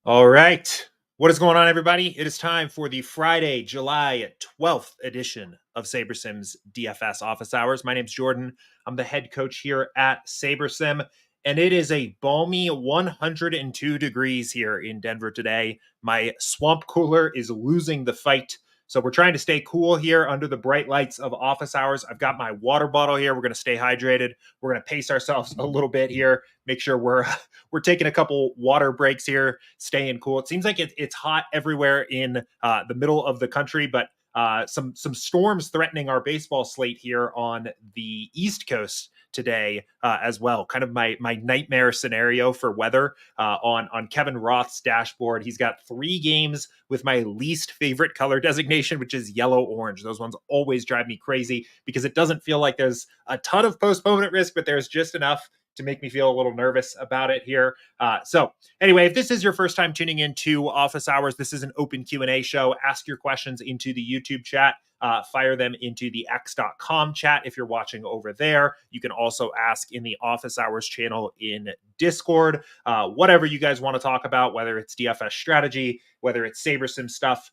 All right. What is going on, everybody? It is time for the Friday, July 12th edition of SaberSim's DFS Office Hours. My name's Jordan. I'm the head coach here at SaberSim, and it is a balmy 102 degrees here in Denver today. My swamp cooler is losing the fight. So we're trying to stay cool here under the bright lights of office hours. I've got my water bottle here. We're going to stay hydrated. We're going to pace ourselves a little bit here. Make sure we're taking a couple water breaks here, staying cool. It seems like it's hot everywhere in the middle of the country, but some storms threatening our baseball slate here on the East Coast today as well. Kind of my nightmare scenario for weather on Kevin Roth's dashboard. He's got 3 games with my least favorite color designation, which is yellow-orange. Those ones always drive me crazy because it doesn't feel like there's a ton of postponement risk, but there's just enough to make me feel a little nervous about it here. So anyway, if this is your first time tuning into Office Hours, this is an open Q&A show. Ask your questions into the YouTube chat. Fire them into the x.com chat if you're watching over there. You can also ask in the Office Hours channel in Discord. Whatever you guys want to talk about, whether it's DFS strategy, whether it's SaberSim stuff,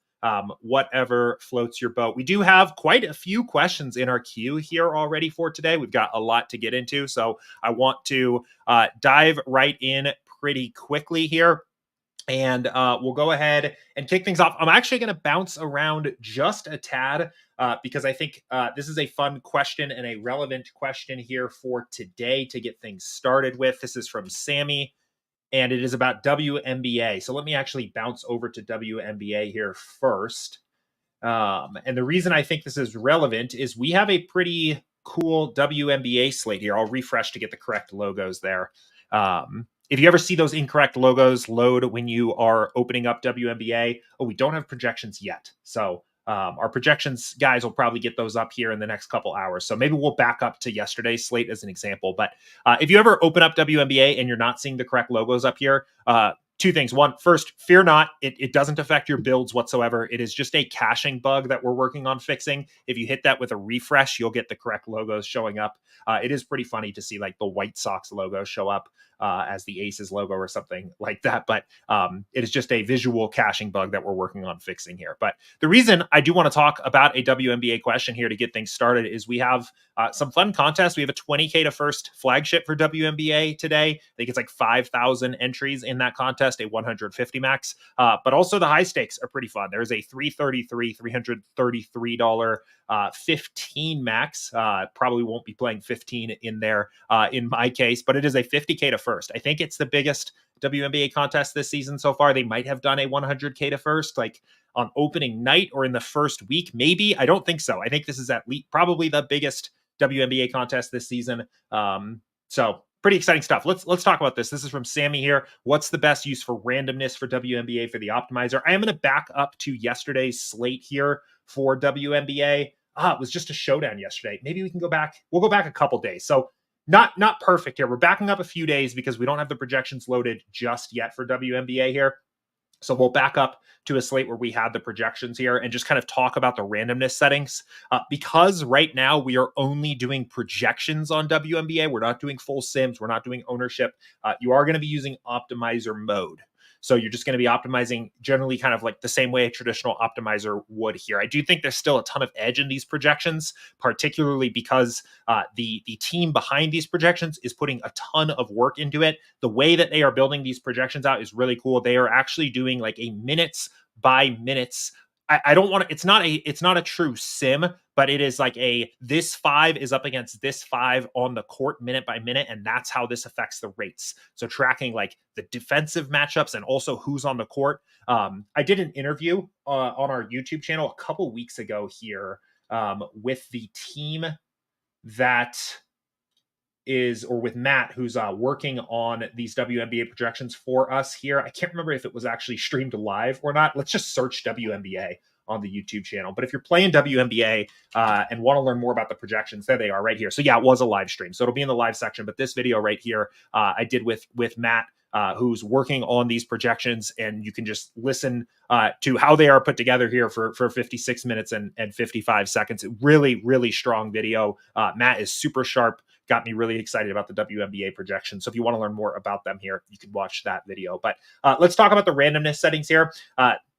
whatever floats your boat. We do have quite a few questions in our queue here already for today. We've got a lot to get into, so I want to dive right in pretty quickly here. And we'll go ahead and kick things off. I'm actually going to bounce around just a tad because I think this is a fun question and a relevant question here for today to get things started with. This is from Sammy, and it is about WNBA. So let me actually bounce over to WNBA here first. And the reason I think this is relevant is we have a pretty cool WNBA slate here. I'll refresh to get the correct logos there. If you ever see those incorrect logos load when you are opening up WNBA, we don't have projections yet. So our projections guys will probably get those up here in the next couple hours. So maybe we'll back up to yesterday's slate as an example. But if you ever open up WNBA and you're not seeing the correct logos up here, 2 things. One, first, fear not. It doesn't affect your builds whatsoever. It is just a caching bug that we're working on fixing. If you hit that with a refresh, you'll get the correct logos showing up. It is pretty funny to see like the White Sox logo show up as the Aces logo or something like that. But it is just a visual caching bug that we're working on fixing here. But the reason I do want to talk about a WNBA question here to get things started is we have some fun contests. We have a 20K to first flagship for WNBA today. I think it's like 5,000 entries in that contest, a 150 max. But also the high stakes are pretty fun. There's a $333 15 max. Probably won't be playing 15 in there in my case, but it is a 50K to first. I think it's the biggest WNBA contest this season so far. They might have done a 100K to first, like on opening night or in the first week, maybe. I don't think so. I think this is at least probably the biggest WNBA contest this season. So pretty exciting stuff. Let's talk about this. This is from Sammy here. What's the best use for randomness for WNBA for the optimizer? I am going to back up to yesterday's slate here for WNBA. It was just a showdown yesterday. Maybe we can go back. We'll go back a couple days. So not perfect here. We're backing up a few days because we don't have the projections loaded just yet for WNBA here. So we'll back up to a slate where we had the projections here and just kind of talk about the randomness settings. Because right now we are only doing projections on WNBA. We're not doing full sims. We're not doing ownership. You are going to be using optimizer mode. So you're just going to be optimizing generally kind of like the same way a traditional optimizer would here. I do think there's still a ton of edge in these projections, particularly because the team behind these projections is putting a ton of work into it. The way that they are building these projections out is really cool. They are actually doing like a minutes by minutes. I don't want to, it's not a true sim, but it is like this 5 is up against this 5 on the court minute by minute. And that's how this affects the rates. So tracking like the defensive matchups and also who's on the court. I did an interview on our YouTube channel a couple weeks ago here with the team that or with Matt, who's working on these WNBA projections for us here. I can't remember if it was actually streamed live or not. Let's just search WNBA on the YouTube channel. But if you're playing WNBA and want to learn more about the projections, there they are right here. So yeah, it was a live stream. So it'll be in the live section. But this video right here, I did with Matt, who's working on these projections, and you can just listen to how they are put together here for 56 minutes and 55 seconds. Really, really strong video. Matt is super sharp, got me really excited about the WNBA projection. So if you want to learn more about them here, you can watch that video. But let's talk about the randomness settings here.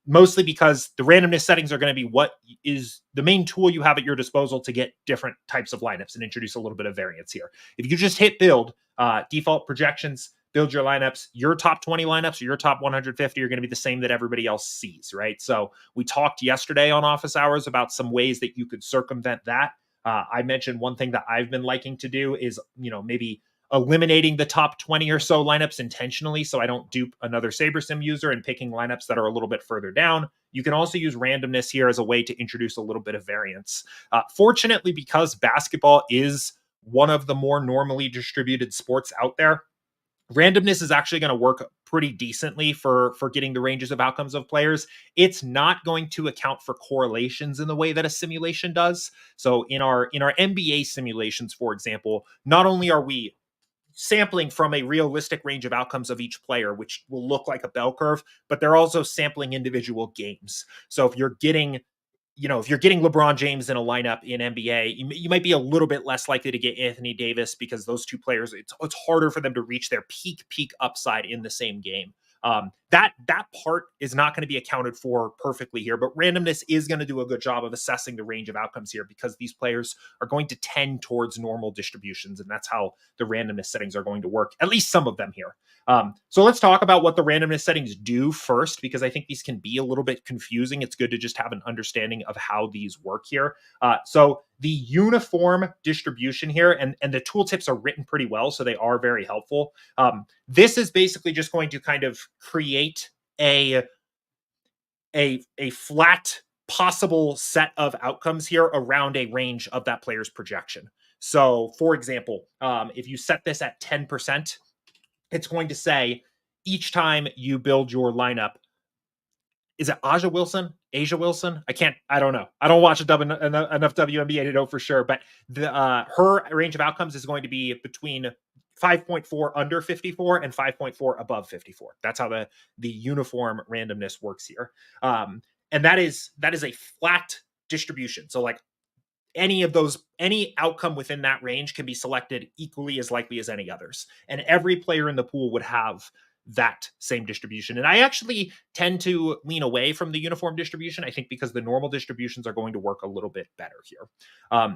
Mostly because the randomness settings are going to be what is the main tool you have at your disposal to get different types of lineups and introduce a little bit of variance here. If you just hit build, default projections, build your lineups, your top 20 lineups or your top 150 are going to be the same that everybody else sees, right? So we talked yesterday on office hours about some ways that you could circumvent that. I mentioned one thing that I've been liking to do is, maybe eliminating the top 20 or so lineups intentionally so I don't dupe another SaberSim user and picking lineups that are a little bit further down. You can also use randomness here as a way to introduce a little bit of variance. Fortunately, because basketball is one of the more normally distributed sports out there, randomness is actually going to work pretty decently for getting the ranges of outcomes of players. It's not going to account for correlations in the way that a simulation does. So in our NBA simulations, for example, not only are we sampling from a realistic range of outcomes of each player, which will look like a bell curve, but they're also sampling individual games. So if you're getting LeBron James in a lineup in NBA, you might be a little bit less likely to get Anthony Davis because those two players, it's harder for them to reach their peak upside in the same game. That part is not going to be accounted for perfectly here, but randomness is going to do a good job of assessing the range of outcomes here because these players are going to tend towards normal distributions, and that's how the randomness settings are going to work, at least some of them here. So let's talk about what the randomness settings do first, because I think these can be a little bit confusing. It's good to just have an understanding of how these work here. So the uniform distribution here, and the tooltips are written pretty well, so they are very helpful. This is basically just going to kind of create a flat possible set of outcomes here around a range of that player's projection. So for example, if you set this at 10%, it's going to say each time you build your lineup, is it Asia Wilson? I don't know. I don't watch enough WNBA to know for sure, but her range of outcomes is going to be between 5.4 under 54 and 5.4 above 54. That's how the uniform randomness works here. And that is a flat distribution. So like any outcome within that range can be selected equally as likely as any others. And every player in the pool would have that same distribution. And I actually tend to lean away from the uniform distribution, I think, because the normal distributions are going to work a little bit better here.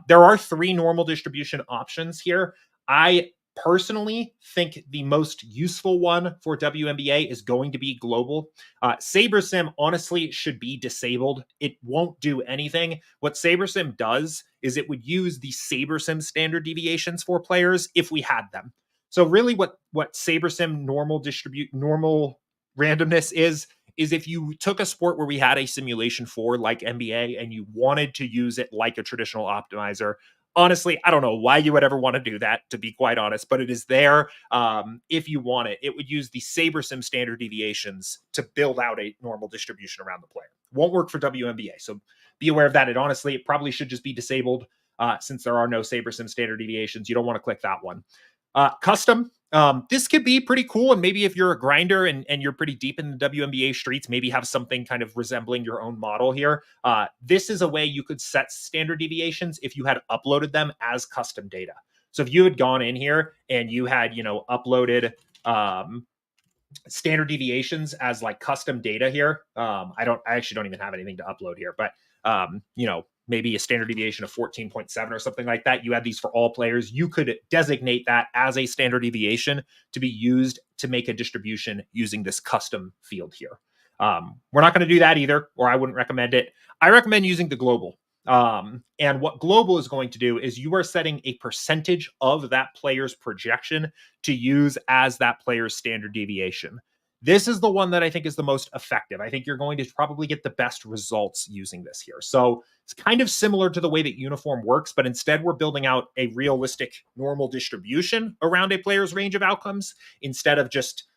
There are 3 normal distribution options here. I personally think the most useful one for WNBA is going to be global. SaberSim honestly should be disabled. It won't do anything. What SaberSim does is it would use the SaberSim standard deviations for players if we had them. So really what SaberSim normal randomness is if you took a sport where we had a simulation for like NBA and you wanted to use it like a traditional optimizer. Honestly, I don't know why you would ever want to do that, to be quite honest, but it is there if you want it. It would use the SaberSim standard deviations to build out a normal distribution around the player. Won't work for WNBA, so be aware of that. It probably should just be disabled since there are no SaberSim standard deviations. You don't want to click that one. Custom. This could be pretty cool. And maybe if you're a grinder and you're pretty deep in the WNBA streets, maybe have something kind of resembling your own model here. This is a way you could set standard deviations if you had uploaded them as custom data. So if you had gone in here and you had, uploaded standard deviations as like custom data here. I actually don't even have anything to upload here, but maybe a standard deviation of 14.7 or something like that. You had these for all players. You could designate that as a standard deviation to be used to make a distribution using this custom field here. We're not going to do that either, or I wouldn't recommend it. I recommend using the global. And what global is going to do is you are setting a percentage of that player's projection to use as that player's standard deviation. This is the one that I think is the most effective. I think you're going to probably get the best results using this here. So it's kind of similar to the way that uniform works, but instead we're building out a realistic normal distribution around a player's range of outcomes instead of just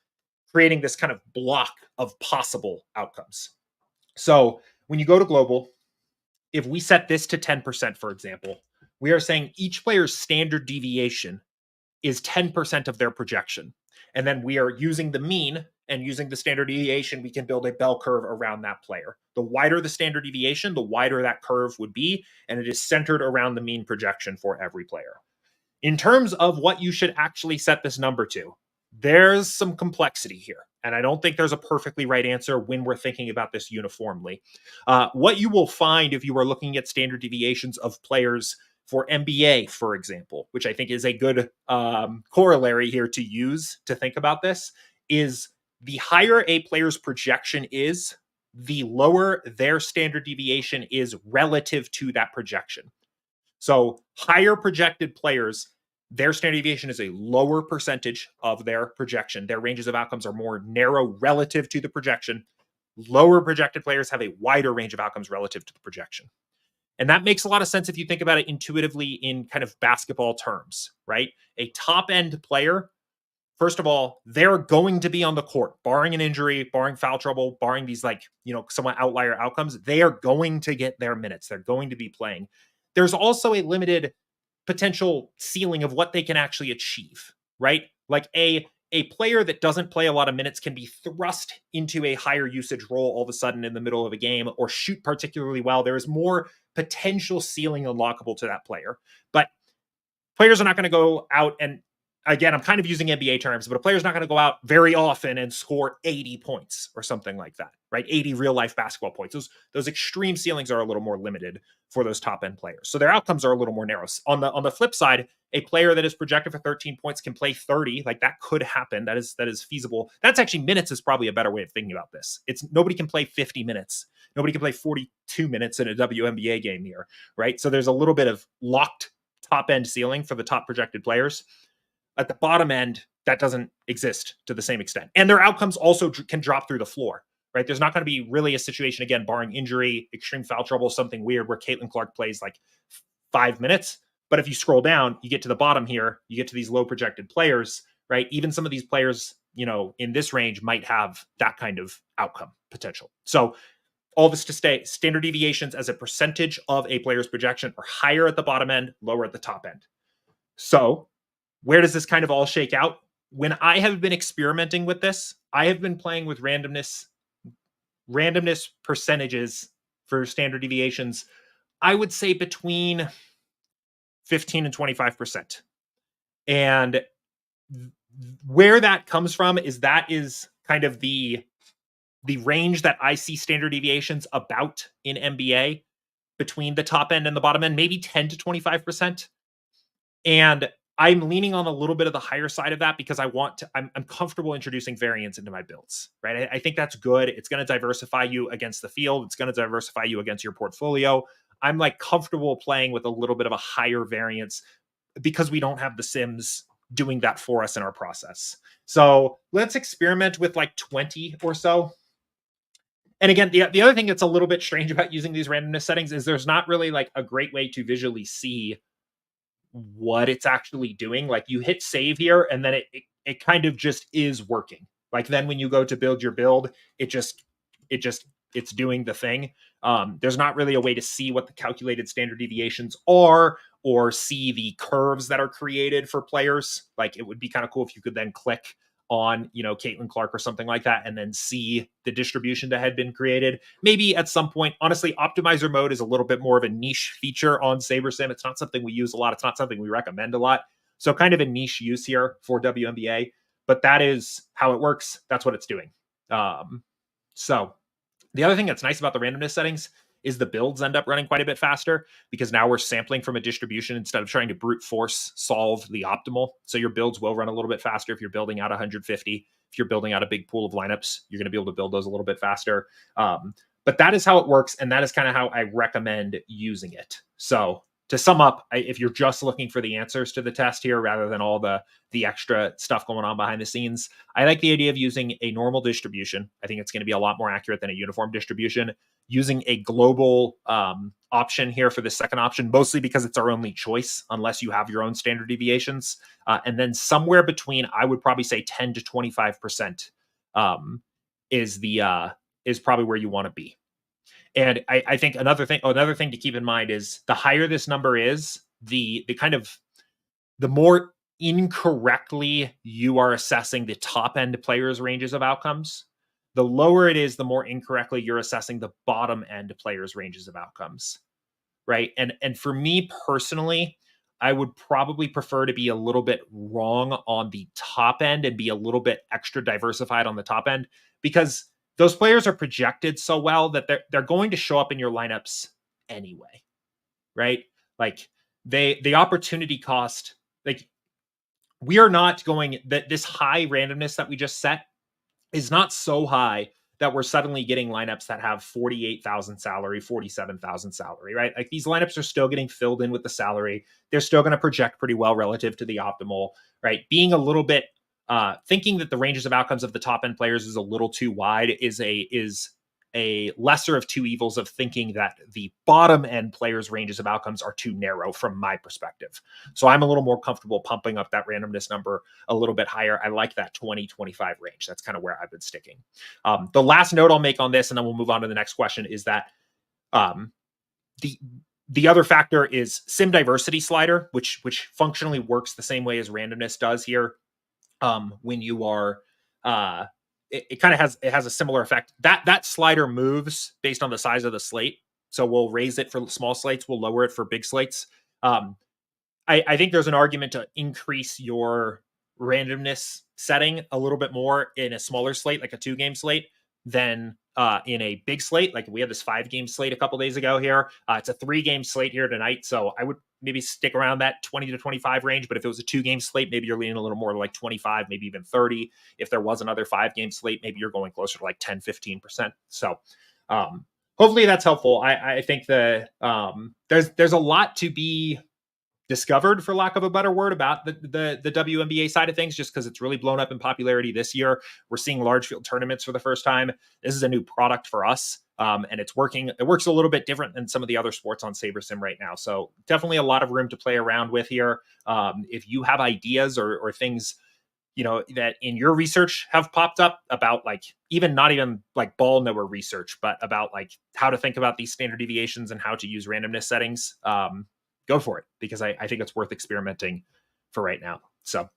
creating this kind of block of possible outcomes. So when you go to global, if we set this to 10%, for example, we are saying each player's standard deviation is 10% of their projection. And then we are using the mean and using the standard deviation, we can build a bell curve around that player. The wider the standard deviation, the wider that curve would be, and it is centered around the mean projection for every player. In terms of what you should actually set this number to, there's some complexity here. And I don't think there's a perfectly right answer when we're thinking about this uniformly. What you will find if you are looking at standard deviations of players for NBA, for example, which I think is a good corollary here to use to think about this, is the higher a player's projection is, the lower their standard deviation is relative to that projection. So higher projected players, their standard deviation is a lower percentage of their projection. Their ranges of outcomes are more narrow relative to the projection. Lower projected players have a wider range of outcomes relative to the projection. And that makes a lot of sense if you think about it intuitively in kind of basketball terms, right? A top end player, first of all, they're going to be on the court, barring an injury, barring foul trouble, barring these somewhat outlier outcomes. They are going to get their minutes. They're going to be playing. There's also a limited potential ceiling of what they can actually achieve, right? Like a player that doesn't play a lot of minutes can be thrust into a higher usage role all of a sudden in the middle of a game or shoot particularly well. There is more potential ceiling unlockable to that player. But players are not going to go out and, again, I'm kind of using NBA terms, but a player's not going to go out very often and score 80 points or something like that, right? 80 real life basketball points. Those extreme ceilings are a little more limited for those top end players. So their outcomes are a little more narrow. On the flip side, a player that is projected for 13 points can play 30. Like that could happen. That is feasible. That's actually, minutes is probably a better way of thinking about this. It's nobody can play 50 minutes. Nobody can play 42 minutes in a WNBA game here, right? So there's a little bit of locked top end ceiling for the top projected players. At the bottom end, that doesn't exist to the same extent. And their outcomes also can drop through the floor, right? There's not going to be really a situation, again, barring injury, extreme foul trouble, something weird where Caitlin Clark plays like 5 minutes. But if you scroll down, you get to the bottom here, you get to these low projected players, right? Even some of these players, in this range might have that kind of outcome potential. So all this to stay, standard deviations as a percentage of a player's projection are higher at the bottom end, lower at the top end. So where does this kind of all shake out? When I have been experimenting with this, I have been playing with randomness percentages for standard deviations, I would say between 15 and 25%. And where that comes from is kind of the range that I see standard deviations about in NBA between the top end and the bottom end, maybe 10 to 25%. And I'm leaning on a little bit of the higher side of that because I'm comfortable introducing variance into my builds, right? I think that's good. It's going to diversify you against the field. It's going to diversify you against your portfolio. I'm like comfortable playing with a little bit of a higher variance because we don't have the sims doing that for us in our process. So let's experiment with like 20 or so. And again, the other thing that's a little bit strange about using these randomness settings is there's not really like a great way to visually see what it's actually doing. Like you hit save here and then it kind of just is working. Like then when you go to build your build, it's doing the thing. There's not really a way to see what the calculated standard deviations are or see the curves that are created for players. Like it would be kind of cool if you could then click on, Caitlin Clark or something like that, and then see the distribution that had been created. Maybe at some point, honestly, optimizer mode is a little bit more of a niche feature on SaberSim. It's not something we use a lot. It's not something we recommend a lot. So kind of a niche use here for WNBA, but that is how it works. That's what it's doing. So the other thing that's nice about the randomness settings is the builds end up running quite a bit faster because now we're sampling from a distribution instead of trying to brute force solve the optimal. So your builds will run a little bit faster if you're building out 150. If you're building out a big pool of lineups, you're going to be able to build those a little bit faster. But that is how it works. And that is kind of how I recommend using it. So to sum up, if you're just looking for the answers to the test here, rather than all the extra stuff going on behind the scenes, I like the idea of using a normal distribution. I think it's going to be a lot more accurate than a uniform distribution. Using a global option here for the second option, mostly because it's our only choice, unless you have your own standard deviations. And then somewhere between, I would probably say 10 to 25% is probably where you want to be. And I think another thing to keep in mind is the higher this number is, the more incorrectly you are assessing the top end players' ranges of outcomes. The lower it is, the more incorrectly you're assessing the bottom end players' ranges of outcomes, right? And for me personally, I would probably prefer to be a little bit wrong on the top end and be a little bit extra diversified on the top end, because those players are projected so well that they're going to show up in your lineups anyway, right? Like the opportunity cost, like we are not going that this high randomness that we just set is not so high that we're suddenly getting lineups that have 48,000 salary, 47,000 salary, right? Like these lineups are still getting filled in with the salary. They're still going to project pretty well relative to the optimal, right? Being a little bit thinking that the ranges of outcomes of the top end players is a little too wide is a lesser of two evils of thinking that the bottom end players' ranges of outcomes are too narrow from my perspective. So I'm a little more comfortable pumping up that randomness number a little bit higher. I like that 20-25 range. That's kind of where I've been sticking. The last note I'll make on this, and then we'll move on to the next question, is that the other factor is sim diversity slider, which functionally works the same way as randomness does here. When you are it kind of has a similar effect. That slider moves based on the size of the slate. So we'll raise it for small slates, we'll lower it for big slates. I think there's an argument to increase your randomness setting a little bit more in a smaller slate, like a 2-game slate, than in a big slate. Like we had this 5-game slate a couple days ago here. It's a 3-game slate here tonight. So I would maybe stick around that 20 to 25 range. But if it was a 2-game slate, maybe you're leaning a little more like 25, maybe even 30. If there was another 5-game slate, maybe you're going closer to like 10, 15%. So hopefully that's helpful. I think there's a lot to be discovered, for lack of a better word, about the WNBA side of things, just because it's really blown up in popularity this year. We're seeing large field tournaments for the first time. This is a new product for us, and it's working. It works a little bit different than some of the other sports on SaberSim right now. So definitely a lot of room to play around with here. If you have ideas or things, that in your research have popped up about like not even like ball knower research, but about like how to think about these standard deviations and how to use randomness settings, go for it, because I think it's worth experimenting for right now. So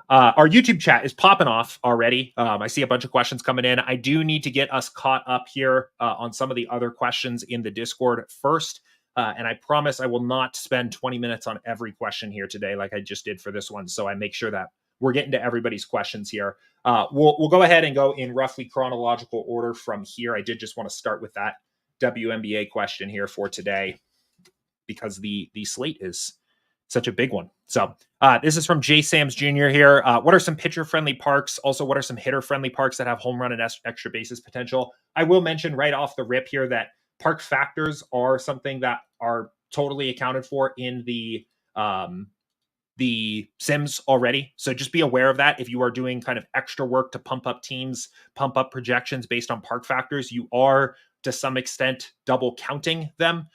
our YouTube chat is popping off already. I see a bunch of questions coming in. I do need to get us caught up here on some of the other questions in the Discord first. And I promise I will not spend 20 minutes on every question here today like I just did for this one. So I make sure that we're getting to everybody's questions here. We'll go ahead and go in roughly chronological order from here. I did just want to start with that WNBA question here for today, because the slate is such a big one. So this is from J. Sams Jr. here. What are some pitcher-friendly parks? Also, what are some hitter-friendly parks that have home run and extra bases potential? I will mention right off the rip here that park factors are something that are totally accounted for in the sims already. So just be aware of that. If you are doing kind of extra work to pump up teams, pump up projections based on park factors, you are to some extent double counting them.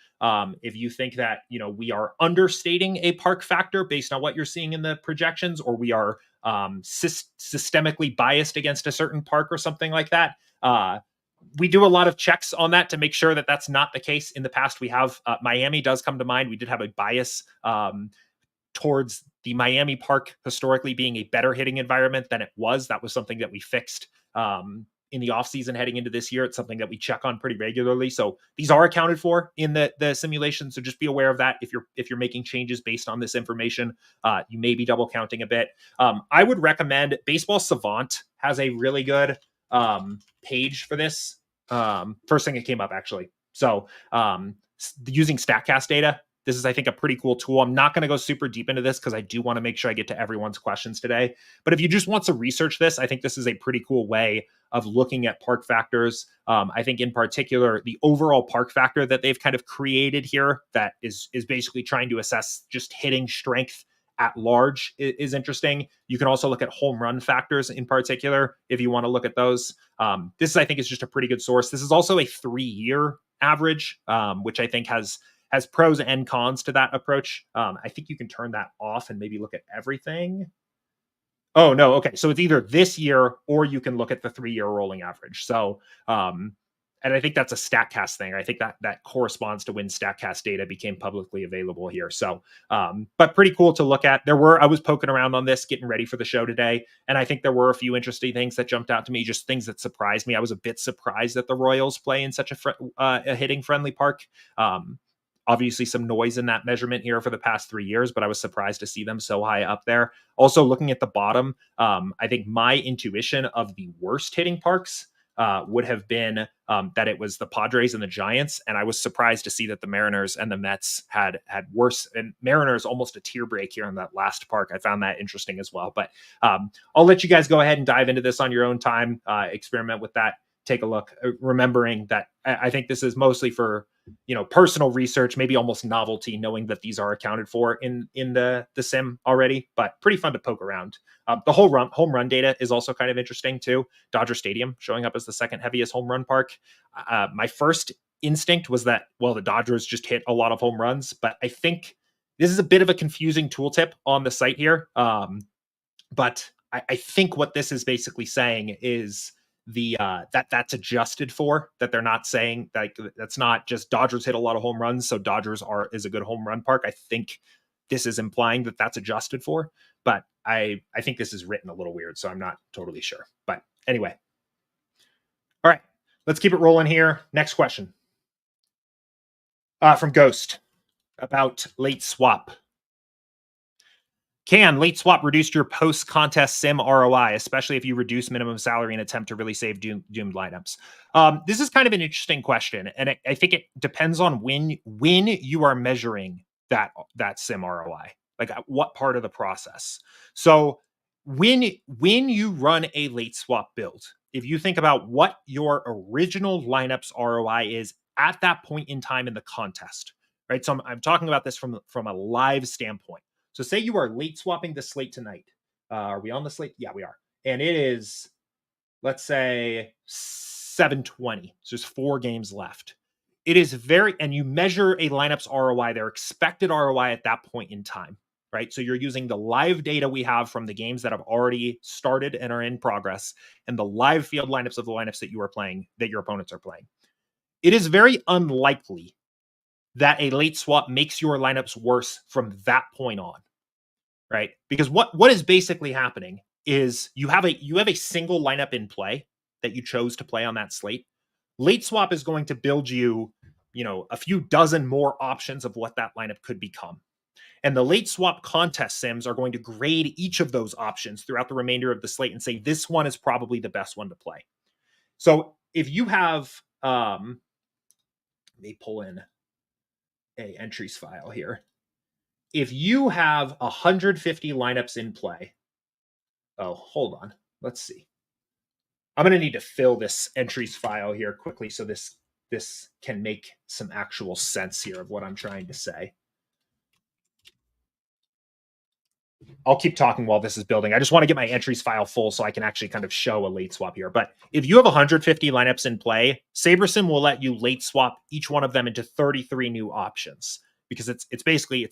If you think that, we are understating a park factor based on what you're seeing in the projections, or we are systemically biased against a certain park or something like that, we do a lot of checks on that to make sure that that's not the case. In the past, we have Miami does come to mind. We did have a bias towards the Miami park historically being a better hitting environment than it was. That was something that we fixed in the offseason heading into this year. It's something that we check on pretty regularly. So these are accounted for in the simulation. So just be aware of that. If you're making changes based on this information, you may be double counting a bit. I would recommend Baseball Savant has a really good page for this. First thing that came up actually. So using StatCast data. This is, I think, a pretty cool tool. I'm not going to go super deep into this because I do want to make sure I get to everyone's questions today. But if you just want to research this, I think this is a pretty cool way of looking at park factors. I think in particular, the overall park factor that they've kind of created here that is basically trying to assess just hitting strength at large is interesting. You can also look at home run factors in particular if you want to look at those. This, I think, is just a pretty good source. This is also a 3-year average, which I think has pros and cons to that approach. I think you can turn that off and maybe look at everything. Oh, no. Okay. So it's either this year or you can look at the 3-year rolling average. So, and I think that's a StatCast thing. I think that corresponds to when StatCast data became publicly available here. So, but pretty cool to look at. I was poking around on this, getting ready for the show today. And I think there were a few interesting things that jumped out to me, just things that surprised me. I was a bit surprised that the Royals play in such a hitting friendly park. Obviously, some noise in that measurement here for the past 3 years, but I was surprised to see them so high up there. Also, looking at the bottom, I think my intuition of the worst hitting parks would have been that it was the Padres and the Giants, and I was surprised to see that the Mariners and the Mets had worse. And Mariners almost a tier break here in that last park. I found that interesting as well. But I'll let you guys go ahead and dive into this on your own time. Experiment with that. Take a look, remembering that I think this is mostly for personal research, maybe almost novelty, knowing that these are accounted for in the sim already, but pretty fun to poke around. The whole home run data is also kind of interesting too. Dodger Stadium showing up as the second heaviest home run park. My first instinct was that, well, the Dodgers just hit a lot of home runs, but I think this is a bit of a confusing tooltip on the site here. But I think what this is basically saying is that's adjusted for, that they're not saying like that's not just Dodgers hit a lot of home runs, so Dodgers is a good home run park. I think this is implying that that's adjusted for, but I think this is written a little weird, so I'm not totally sure. But anyway, all right, let's keep it rolling here. Next question from Ghost about late swap. Can late swap reduce your post-contest sim ROI, especially if you reduce minimum salary and attempt to really save doomed lineups? This is kind of an interesting question, and I think it depends on when you are measuring that sim ROI, like at what part of the process. So when you run a late swap build, if you think about what your original lineups ROI is at that point in time in the contest, right? So I'm talking about this from a live standpoint. So say you are late swapping the slate tonight. Are we on the slate? Yeah, we are. And it is, let's say, 7:20. So there's 4 games left. It is and you measure a lineup's ROI, their expected ROI at that point in time, right? So you're using the live data we have from the games that have already started and are in progress, and the live field lineups of the lineups that you are playing, that your opponents are playing. It is very unlikely that a late swap makes your lineups worse from that point on, right? Because what is basically happening is you have a single lineup in play that you chose to play on that slate. Late swap is going to build you, a few dozen more options of what that lineup could become. And the late swap contest sims are going to grade each of those options throughout the remainder of the slate and say, this one is probably the best one to play. So if you have, let me pull in a entries file here. If you have 150 lineups in play, hold on. Let's see. I'm going to need to fill this entries file here quickly so this can make some actual sense here of what I'm trying to say. I'll keep talking while this is building. I just want to get my entries file full so I can actually kind of show a late swap here. But if you have 150 lineups in play, SaberSim will let you late swap each one of them into 33 new options, because it's basically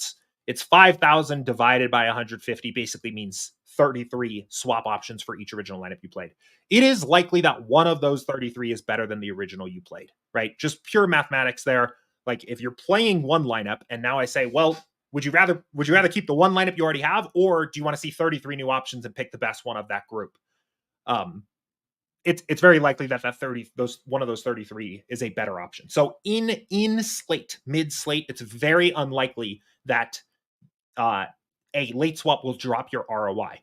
5,000 divided by 150 basically means 33 swap options for each original lineup you played. It is likely that one of those 33 is better than the original you played, right? Just pure mathematics there. Like if you're playing one lineup and now I say, well, would you rather keep the one lineup you already have, or do you want to see 33 new options and pick the best one of that group? It's very likely that one of those 33 is a better option. So in mid slate, it's very unlikely that a late swap will drop your ROI.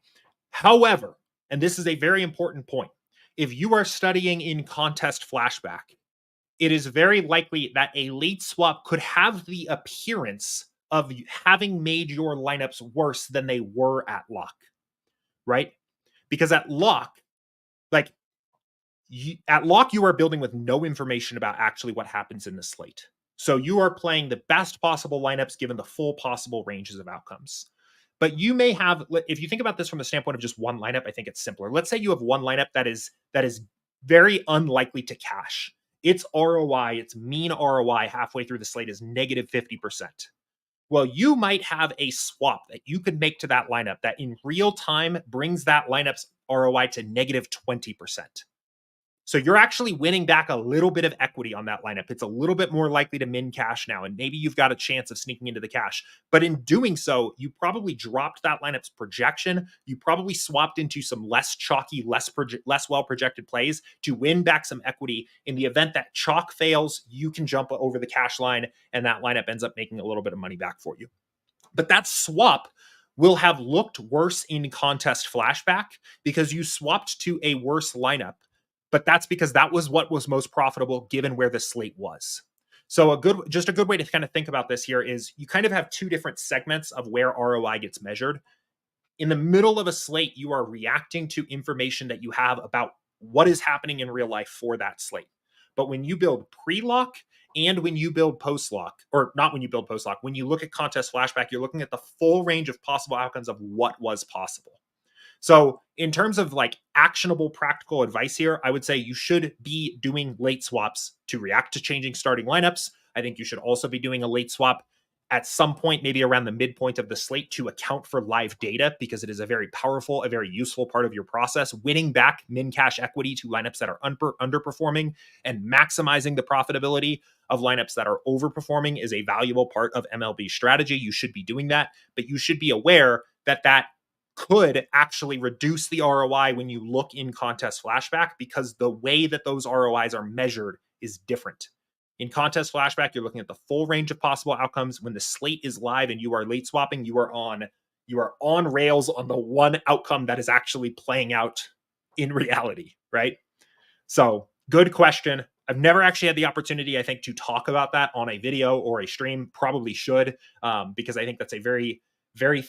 However, and this is a very important point, if you are studying in contest flashback, it is very likely that a late swap could have the appearance of having made your lineups worse than they were at lock, right? Because at lock, you are building with no information about actually what happens in the slate. So you are playing the best possible lineups given the full possible ranges of outcomes. But you may have, if you think about this from the standpoint of just one lineup, I think it's simpler. Let's say you have one lineup that is very unlikely to cash. Its ROI, its mean ROI halfway through the slate is negative 50%. Well, you might have a swap that you could make to that lineup that in real time brings that lineup's ROI to negative 20%. So you're actually winning back a little bit of equity on that lineup. It's a little bit more likely to min cash now, and maybe you've got a chance of sneaking into the cash. But in doing so, you probably dropped that lineup's projection. You probably swapped into some less chalky, less well projected plays to win back some equity. In the event that chalk fails, you can jump over the cash line, and that lineup ends up making a little bit of money back for you. But that swap will have looked worse in contest flashback because you swapped to a worse lineup. But that's because that was what was most profitable given where the slate was. So a good way to kind of think about this here is you kind of have two different segments of where ROI gets measured. In the middle of a slate, you are reacting to information that you have about what is happening in real life for that slate. But when you build pre-lock and when you build post-lock, or not when you build post-lock, when you look at contest flashback, you're looking at the full range of possible outcomes of what was possible. So in terms of like actionable practical advice here, I would say you should be doing late swaps to react to changing starting lineups. I think you should also be doing a late swap at some point, maybe around the midpoint of the slate, to account for live data, because it is a very powerful, a very useful part of your process. Winning back min cash equity to lineups that are underperforming and maximizing the profitability of lineups that are overperforming is a valuable part of MLB strategy. You should be doing that, but you should be aware that that could actually reduce the ROI when you look in contest flashback, because the way that those ROIs are measured is different. In contest flashback, you're looking at the full range of possible outcomes. When the slate is live and you are late swapping, you are on rails on the one outcome that is actually playing out in reality, right? So good question. I've never actually had the opportunity, I think, to talk about that on a video or a stream. Probably should, because I think that's a very, very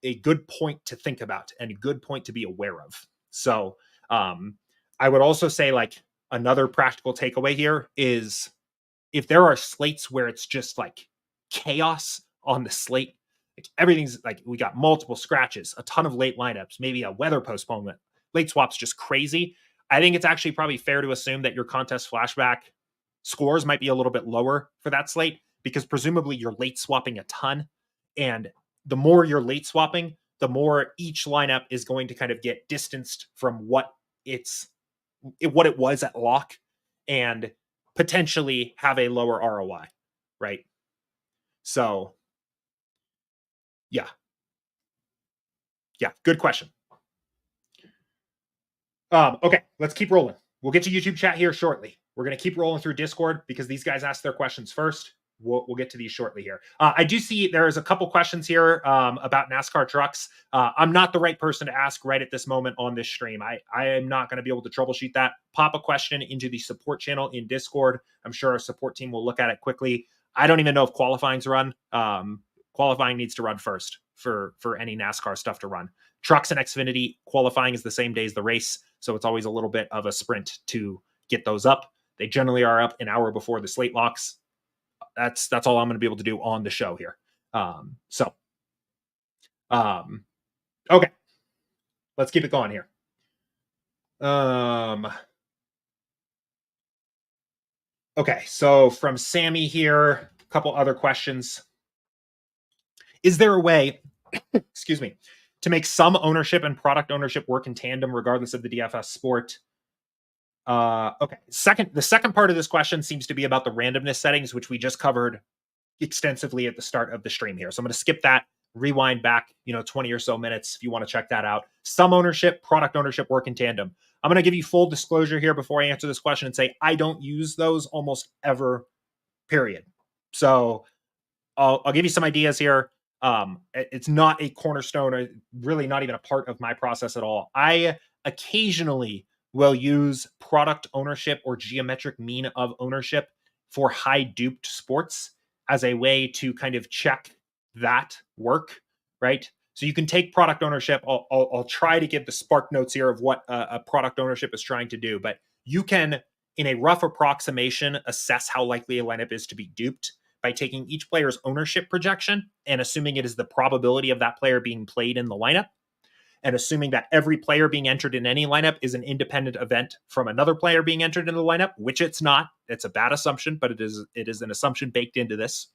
a good point to think about and a good point to be aware of. So I would also say, like, another practical takeaway here is, if there are slates where it's just like chaos on the slate, like everything's like, we got multiple scratches, a ton of late lineups, maybe a weather postponement, late swaps just crazy, I think it's actually probably fair to assume that your contest flashback scores might be a little bit lower for that slate, because presumably you're late swapping a ton. And the more you're late swapping, the more each lineup is going to kind of get distanced from what it was at lock, and potentially have a lower ROI, right? So, yeah, good question. Okay, let's keep rolling. We'll get to YouTube chat here shortly. We're going to keep rolling through Discord because these guys asked their questions first. We'll get to these shortly here. I do see there's a couple questions here about NASCAR trucks. I'm not the right person to ask right at this moment on this stream. I am not going to be able to troubleshoot that. Pop a question into the support channel in Discord. I'm sure our support team will look at it quickly. I don't even know if qualifying's run. Qualifying needs to run first for any NASCAR stuff to run. Trucks and Xfinity qualifying is the same day as the race, so it's always a little bit of a sprint to get those up. They generally are up an hour before the slate locks. That's all I'm going to be able to do on the show here. Okay, let's keep it going here. Okay, so from Sammy here, a couple other questions. Is there a way, excuse me, to make some ownership and product ownership work in tandem regardless of the DFS sport? Okay, the second part of this question seems to be about the randomness settings, which we just covered extensively at the start of the stream here. So I'm going to skip that, rewind back, 20 or so minutes if you want to check that out. Some ownership, product ownership work in tandem. I'm going to give you full disclosure here before I answer this question and say I don't use those almost ever, period. So I'll give you some ideas here. It's not a cornerstone, or really not even a part of my process at all. I occasionally will use product ownership or geometric mean of ownership for high duped sports as a way to kind of check that work, right? So you can take product ownership. I'll try to give the spark notes here of what a product ownership is trying to do, but you can, in a rough approximation, assess how likely a lineup is to be duped by taking each player's ownership projection and assuming it is the probability of that player being played in the lineup, and assuming that every player being entered in any lineup is an independent event from another player being entered in the lineup, which it's not. It's a bad assumption, but it is an assumption baked into this.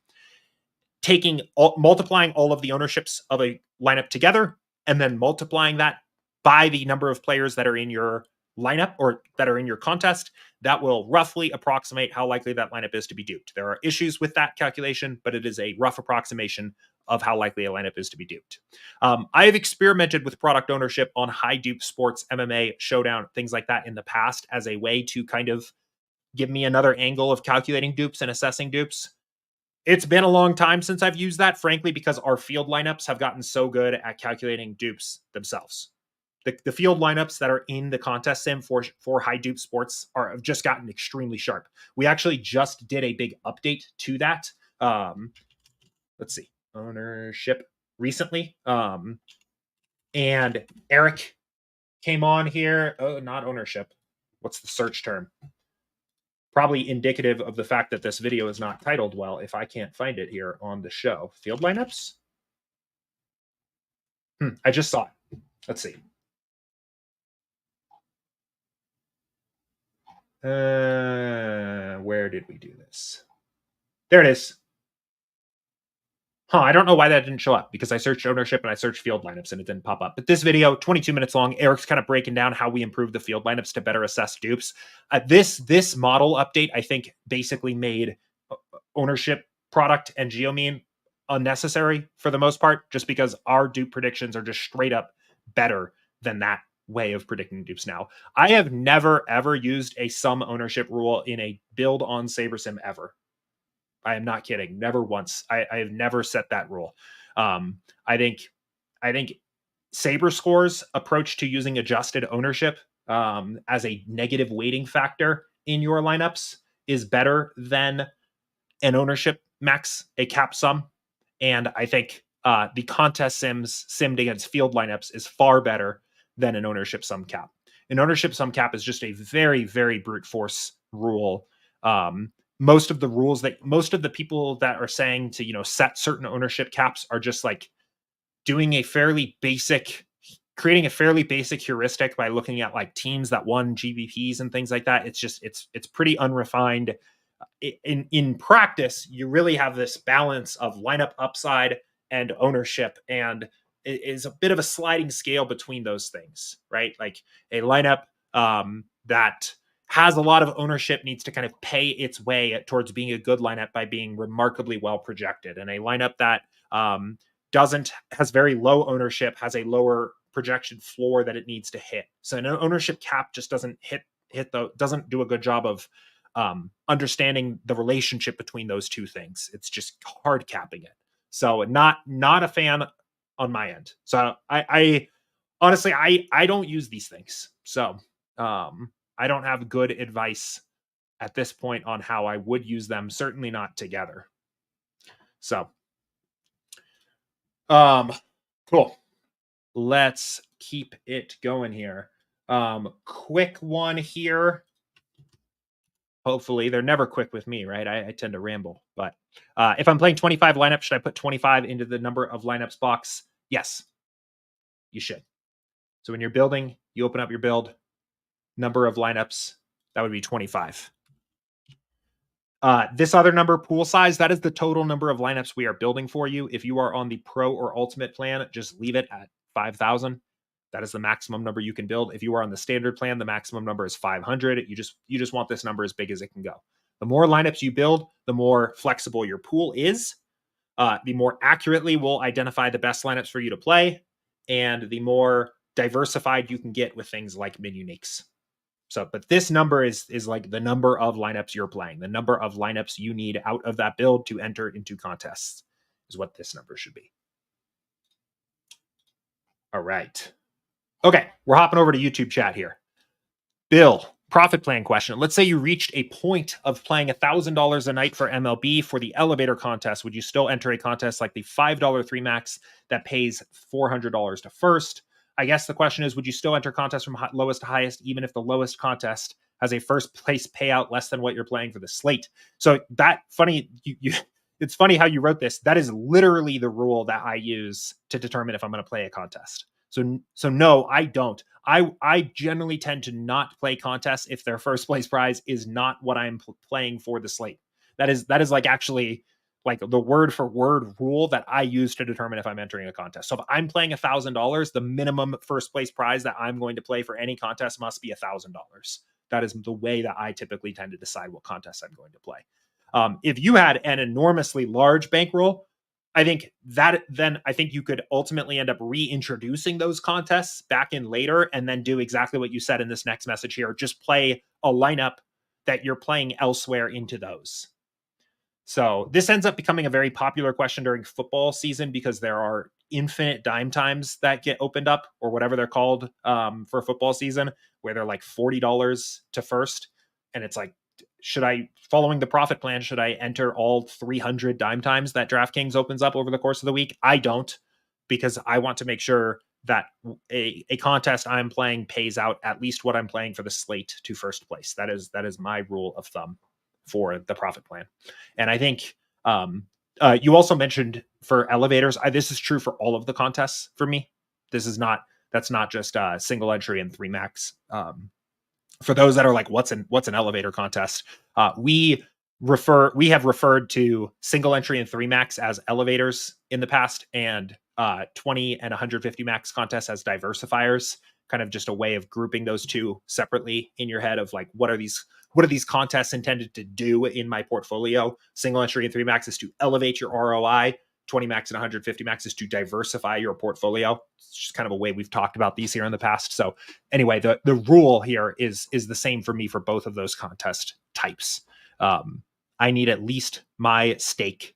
Multiplying all of the ownerships of a lineup together, and then multiplying that by the number of players that are in your lineup or that are in your contest, that will roughly approximate how likely that lineup is to be duped. There are issues with that calculation, but it is a rough approximation of how likely a lineup is to be duped. I have experimented with product ownership on high dupe sports, MMA, showdown, things like that in the past as a way to kind of give me another angle of calculating dupes and assessing dupes. It's been a long time since I've used that, frankly, because our field lineups have gotten so good at calculating dupes themselves. The field lineups that are in the contest sim for high dupe sports have just gotten extremely sharp. We actually just did a big update to that. Let's see, ownership recently. And Eric came on here. Oh, not ownership. What's the search term? Probably indicative of the fact that this video is not titled well if I can't find it here on the show. Field lineups? I just saw it. Let's see. Where did we do this? There it is. I don't know why that didn't show up, because I searched ownership and I searched field lineups and it didn't pop up. But this video, 22 minutes long, Eric's kind of breaking down how we improve the field lineups to better assess dupes. This model update, I think, basically made ownership product and geomean unnecessary for the most part, just because our dupe predictions are just straight up better than that way of predicting dupes now. I have never, ever used a sum ownership rule in a build on SaberSim ever. I am not kidding. Never once. I have never set that rule. I think SaberScore's approach to using adjusted ownership as a negative weighting factor in your lineups is better than an ownership max, a cap sum. And I think the contest sims simmed against field lineups is far better than an ownership sum cap. An ownership sum cap is just a very, very brute force rule. Most of the people that are saying to, set certain ownership caps are just like doing creating a fairly basic heuristic by looking at like teams that won GVPs and things like that. It's pretty unrefined. In practice, you really have this balance of lineup upside and ownership, and it is a bit of a sliding scale between those things, right? Like a lineup that has a lot of ownership needs to kind of pay its way towards being a good lineup by being remarkably well projected. And a lineup that has very low ownership has a lower projection floor that it needs to hit. So an ownership cap just doesn't doesn't do a good job of understanding the relationship between those two things. It's just hard capping it. So not a fan on my end. So I honestly, I don't use these things. So I don't have good advice at this point on how I would use them. Certainly not together. So, cool. Let's keep it going here. Quick one here. Hopefully, they're never quick with me, right? I tend to ramble. But if I'm playing 25 lineups, should I put 25 into the number of lineups box? Yes, you should. So when you're building, you open up your build. Number of lineups, that would be 25. This other number, pool size, that is the total number of lineups we are building for you. If you are on the pro or ultimate plan, just leave it at 5,000. That is the maximum number you can build. If you are on the standard plan, the maximum number is 500. You just want this number as big as it can go. The more lineups you build, the more flexible your pool is. The more accurately we'll identify the best lineups for you to play, and the more diversified you can get with things like min-uniques. So, but this number is like the number of lineups you're playing, the number of lineups you need out of that build to enter into contests is what this number should be. All right. Okay, we're hopping over to YouTube chat here. Bill, profit plan question. Let's say you reached a point of playing $1,000 a night for MLB for the elevator contest. Would you still enter a contest like the $5 3 max that pays $400 to first? I guess the question is, would you still enter contests from lowest to highest, even if the lowest contest has a first place payout less than what you're playing for the slate? So it's funny how you wrote this. That is literally the rule that I use to determine if I'm going to play a contest. So no, I don't. I generally tend to not play contests if their first place prize is not what I'm playing for the slate. That is like actually like the word for word rule that I use to determine if I'm entering a contest. So if I'm playing $1,000, the minimum first place prize that I'm going to play for any contest must be $1,000. That is the way that I typically tend to decide what contest I'm going to play. If you had an enormously large bankroll, I think you could ultimately end up reintroducing those contests back in later and then do exactly what you said in this next message here. Just play a lineup that you're playing elsewhere into those. So this ends up becoming a very popular question during football season because there are infinite dime times that get opened up, or whatever they're called, for football season, where they're like $40 to first. And it's like, following the profit plan, should I enter all 300 dime times that DraftKings opens up over the course of the week? I don't, because I want to make sure that a contest I'm playing pays out at least what I'm playing for the slate to first place. That is my rule of thumb for the profit plan. And I think you also mentioned for elevators, this is true for all of the contests for me. That's not just single entry and 3 max. For those that are like, what's an elevator contest? We have referred to single entry and 3 max as elevators in the past, and 20 and 150 max contests as diversifiers, kind of just a way of grouping those two separately in your head of like, what are these contests intended to do in my portfolio? Single entry and 3 max is to elevate your ROI. 20 max and 150 max is to diversify your portfolio. It's just kind of a way we've talked about these here in the past. So anyway, the rule here is the same for me for both of those contest types. I need at least my stake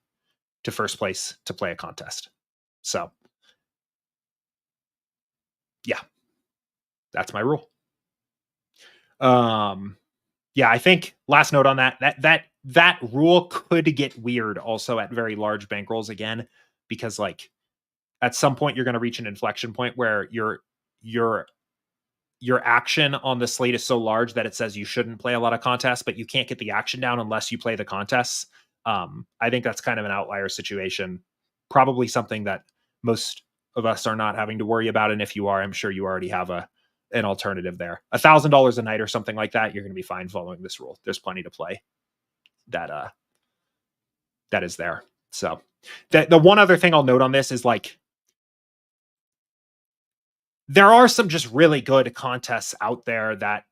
to first place to play a contest. So yeah, that's my rule. Yeah, I think last note on that rule could get weird also at very large bankrolls again, because like at some point you're going to reach an inflection point where your action on the slate is so large that it says you shouldn't play a lot of contests, but you can't get the action down unless you play the contests. I think that's kind of an outlier situation, probably something that most of us are not having to worry about. And if you are, I'm sure you already have an alternative there. $1,000 a night or something like that, you're going to be fine following this rule. There's plenty to play that is there. So the one other thing I'll note on this is like, there are some just really good contests out there that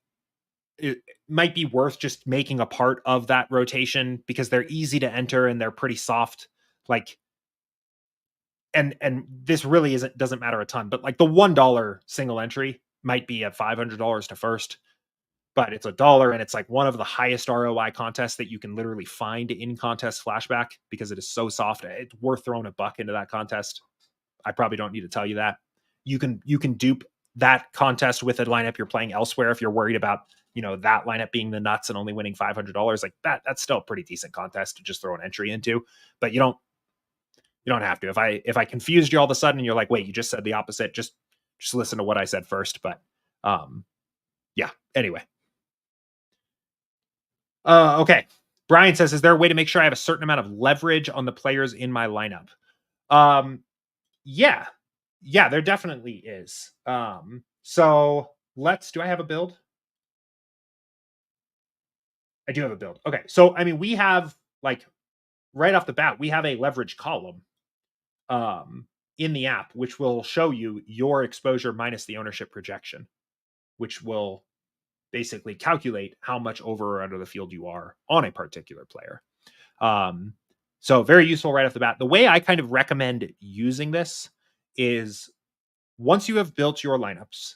it might be worth just making a part of that rotation because they're easy to enter and they're pretty soft. Like, and this really doesn't matter a ton, but like the $1 single entry might be at $500 to first, but it's $1 and it's like one of the highest ROI contests that you can literally find in contest flashback because it is so soft. It's worth throwing $1 into that contest. I probably don't need to tell you that. You can dupe that contest with a lineup you're playing elsewhere if you're worried about, that lineup being the nuts and only winning $500. Like that's still a pretty decent contest to just throw an entry into, but you don't have to. If I confused you all of a sudden and you're like, wait, you just said the opposite, just listen to what I said first. But yeah, anyway. Okay. Brian says, is there a way to make sure I have a certain amount of leverage on the players in my lineup? Yeah, there definitely is. So do I have a build? I do have a build. Okay. So, I mean, we have like right off the bat, we have a leverage column in the app, which will show you your exposure minus the ownership projection, which will basically calculate how much over or under the field you are on a particular player. So very useful right off the bat. The way I kind of recommend using this is once you have built your lineups,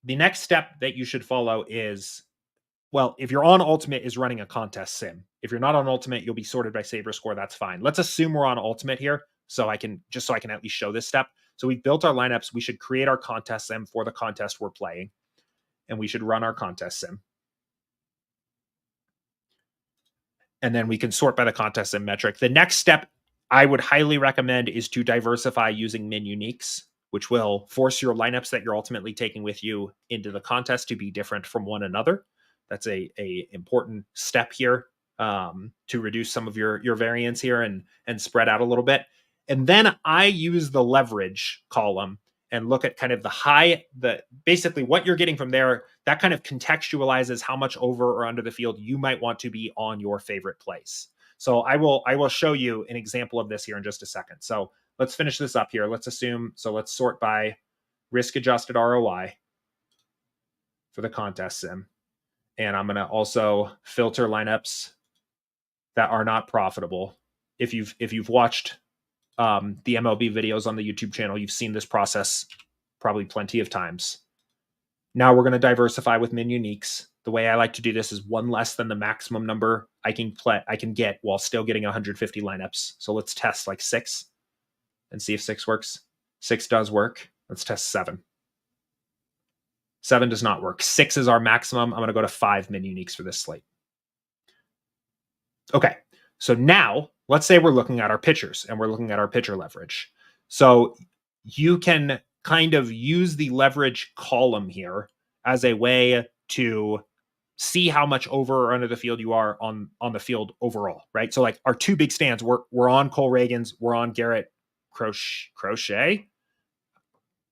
the next step that you should follow is, well, if you're on Ultimate, is running a contest sim. If you're not on Ultimate, you'll be sorted by Saber score. That's fine. Let's assume we're on Ultimate here, so I can at least show this step. So we've built our lineups. We should create our contest sim for the contest we're playing, and we should run our contest sim. And then we can sort by the contest sim metric. The next step I would highly recommend is to diversify using min uniques, which will force your lineups that you're ultimately taking with you into the contest to be different from one another. That's a important step here to reduce some of your variance here and spread out a little bit. And then I use the leverage column and look at kind of basically what you're getting from there. That kind of contextualizes how much over or under the field you might want to be on your favorite place. So I will show you an example of this here in just a second. So let's finish this up here. Let's sort by risk adjusted ROI for the contest sim. And I'm going to also filter lineups that are not profitable. If you've watched the MLB videos on the YouTube channel, you've seen this process probably plenty of times. Now we're going to diversify with min uniques. The way I like to do this is one less than the maximum number I can get while still getting 150 lineups. So let's test like 6 and see if 6 works. 6 does work. Let's test 7. 7 does not work. 6 is our maximum. I'm going to go to 5 min uniques for this slate. Okay, so now let's say we're looking at our pitchers and we're looking at our pitcher leverage. So you can kind of use the leverage column here as a way to see how much over or under the field you are on the field overall, right? So like our 2 big stands, we're on Cole Reagans, we're on Garrett Crochet.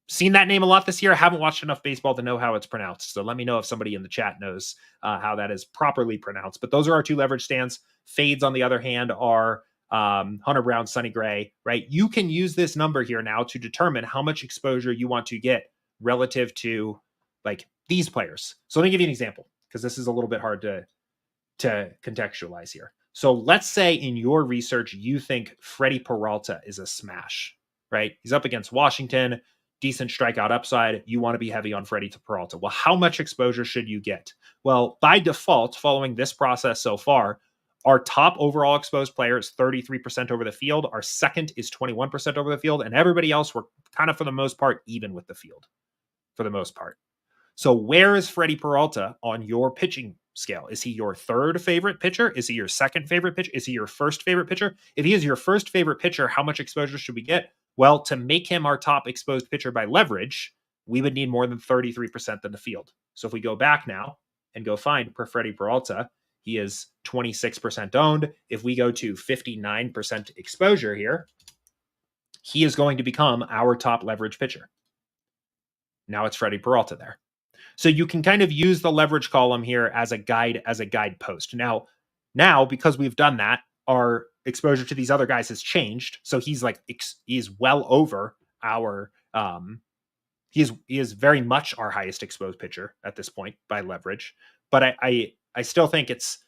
Seen that name a lot this year. I haven't watched enough baseball to know how it's pronounced. So let me know if somebody in the chat knows how that is properly pronounced. But those are our 2 leverage stands. Fades, on the other hand, are Hunter Brown, Sonny Gray, right? You can use this number here now to determine how much exposure you want to get relative to like these players. So let me give you an example because this is a little bit hard to contextualize here. So let's say in your research, you think Freddie Peralta is a smash, right? He's up against Washington, decent strikeout upside. You want to be heavy on Freddie Peralta. Well, how much exposure should you get? Well, by default, following this process so far, our top overall exposed player is 33% over the field. Our second is 21% over the field. And everybody else, we're kind of, for the most part, even with the field, for the most part. So where is Freddie Peralta on your pitching scale? Is he your 3rd favorite pitcher? Is he your 2nd favorite pitcher? Is he your 1st favorite pitcher? If he is your 1st favorite pitcher, how much exposure should we get? Well, to make him our top exposed pitcher by leverage, we would need more than 33% in the field. So if we go back now and go find Freddie Peralta, he is 26% owned. If we go to 59% exposure here, he is going to become our top leverage pitcher. Now it's Freddie Peralta there. So you can kind of use the leverage column here as a guidepost. Now, because we've done that, our exposure to these other guys has changed. So he's well over our, he is very much our highest exposed pitcher at this point by leverage. But I still think it's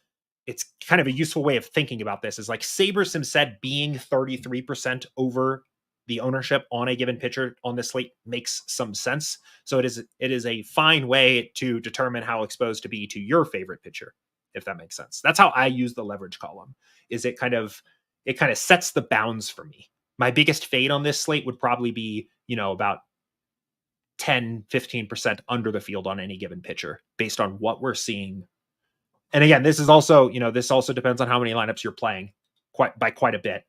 kind of a useful way of thinking about this is like SaberSim said, being 33% over the ownership on a given pitcher on this slate makes some sense. So it is a fine way to determine how exposed to be to your favorite pitcher, if that makes sense. That's how I use the leverage column. Is it kind of sets the bounds for me. My biggest fade on this slate would probably be, about 10, 15% under the field on any given pitcher based on what we're seeing. And again, this is also, this also depends on how many lineups you're playing by quite a bit.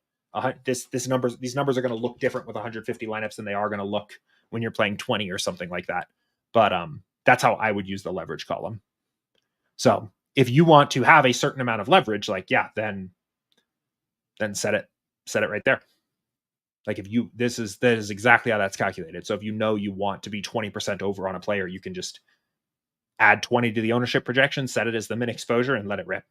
These numbers are going to look different with 150 lineups than they are going to look when you're playing 20 or something like that. But that's how I would use the leverage column. So if you want to have a certain amount of leverage, then set it right there. Like that is exactly how that's calculated. So if you want to be 20% over on a player, you can just add 20 to the ownership projection, set it as the min exposure, and let it rip.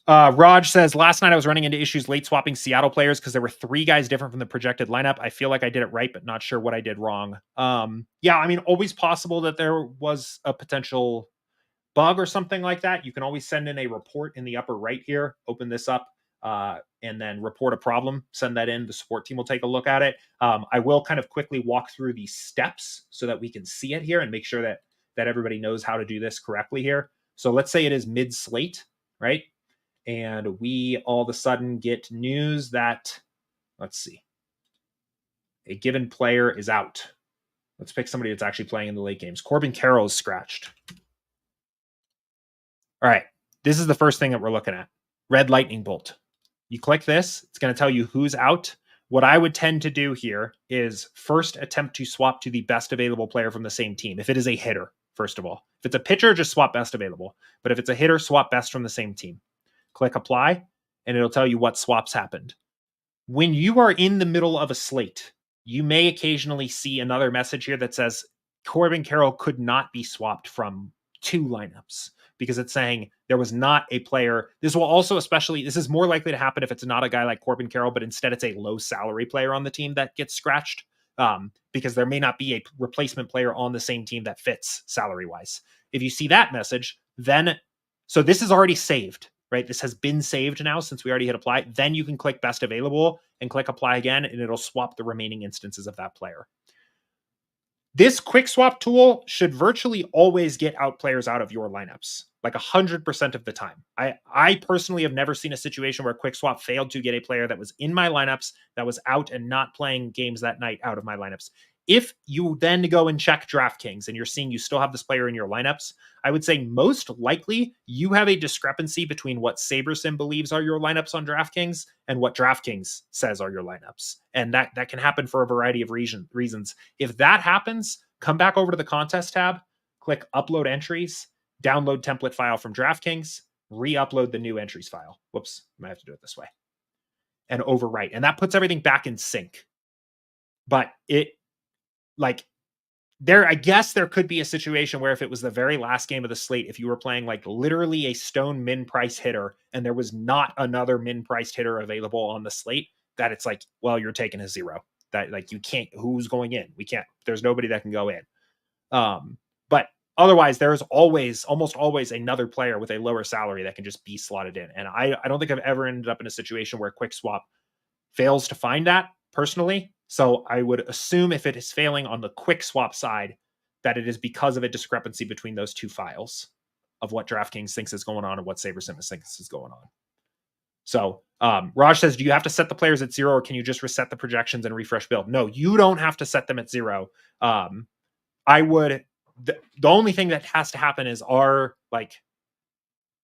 Raj says, last night I was running into issues late swapping Seattle players because there were 3 guys different from the projected lineup. I feel like I did it right, but not sure what I did wrong. Always possible that there was a potential bug or something like that. You can always send in a report in the upper right here, open this up, and then report a problem, send that in. The support team will take a look at it. I will kind of quickly walk through the steps so that we can see it here and make sure that everybody knows how to do this correctly here. So let's say it is mid slate, right? And we all of a sudden get news that, let's see, a given player is out. Let's pick somebody that's actually playing in the late games. Corbin Carroll is scratched. All right, this is the first thing that we're looking at. Red lightning bolt. You click this, it's going to tell you who's out. What I would tend to do here is first attempt to swap to the best available player from the same team. If it is a hitter, first of all. If it's a pitcher, just swap best available. But if it's a hitter, swap best from the same team. Click apply, and it'll tell you what swaps happened. When you are in the middle of a slate, you may occasionally see another message here that says Corbin Carroll could not be swapped from 2 lineups. because it's saying there was not a player. This will also this is more likely to happen if it's not a guy like Corbin Carroll, but instead it's a low salary player on the team that gets scratched, because there may not be a replacement player on the same team that fits salary wise. If you see that message, then, so this is already saved, right? This has been saved now since we already hit apply. Then you can click best available and click apply again, and it'll swap the remaining instances of that player. This quick swap tool should virtually always get out players out of your lineups, like 100% of the time. I personally have never seen a situation where quick swap failed to get a player that was in my lineups that was out and not playing games that night out of my lineups. If you then go and check DraftKings and you're seeing you still have this player in your lineups, I would say most likely you have a discrepancy between what SaberSim believes are your lineups on DraftKings and what DraftKings says are your lineups. And that can happen for a variety of reasons. If that happens, come back over to the contest tab, click upload entries, download template file from DraftKings, re-upload the new entries file. Whoops, I might have to do it this way. And overwrite. And that puts everything back in sync. But I guess there could be a situation where if it was the very last game of the slate, if you were playing like literally a stone min price hitter and there was not another min priced hitter available on the slate, that it's like, well, you're taking a 0. That like you can't, who's going in? We can't, there's nobody that can go in. But otherwise, there's almost always another player with a lower salary that can just be slotted in. And I don't think I've ever ended up in a situation where quick swap fails to find that personally. So I would assume if it is failing on the quick swap side, that it is because of a discrepancy between those two files of what DraftKings thinks is going on and what SaberSim thinks is going on. So Raj says, do you have to set the players at 0 or can you just reset the projections and refresh build? No, you don't have to set them at 0. I would, the only thing that has to happen is our like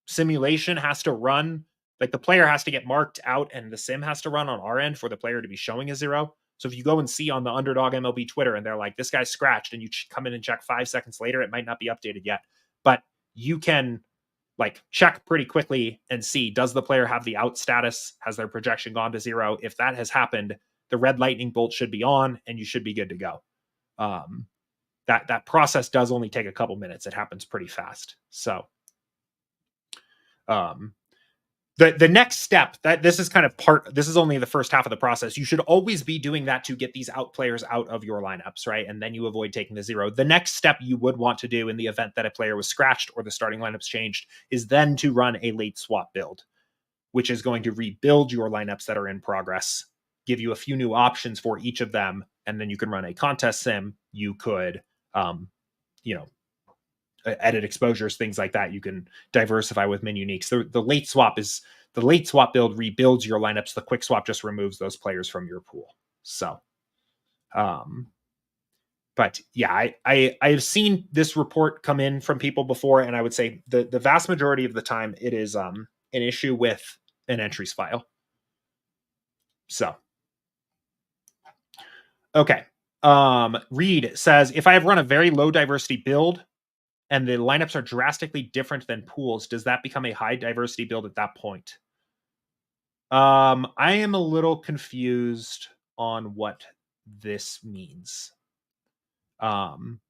simulation has to run, like the player has to get marked out and the sim has to run on our end for the player to be showing a 0. So if you go and see on the Underdog MLB Twitter and they're like, this guy's scratched, and you come in and check 5 seconds later, it might not be updated yet, but you can like check pretty quickly and see, does the player have the out status? Has their projection gone to 0? If that has happened, the red lightning bolt should be on and you should be good to go. That process does only take a couple minutes. It happens pretty fast. So the next step, that this is kind of this is only the first half of the process. You should always be doing that to get these out players out of your lineups, right? And then you avoid taking the 0. The next step you would want to do in the event that a player was scratched or the starting lineups changed is then to run a late swap build, which is going to rebuild your lineups that are in progress, give you a few new options for each of them, and then you can run a contest sim. You could, edit exposures, things like that. You can diversify with min uniques. The late swap build rebuilds your lineups. The quick swap just removes those players from your pool. So, but yeah, I've seen this report come in from people before, and I would say the vast majority of the time it is an issue with an entries file. So, okay. Reed says, if I have run a very low diversity build and the lineups are drastically different than pools, does that become a high diversity build at that point? I am a little confused on what this means. I'm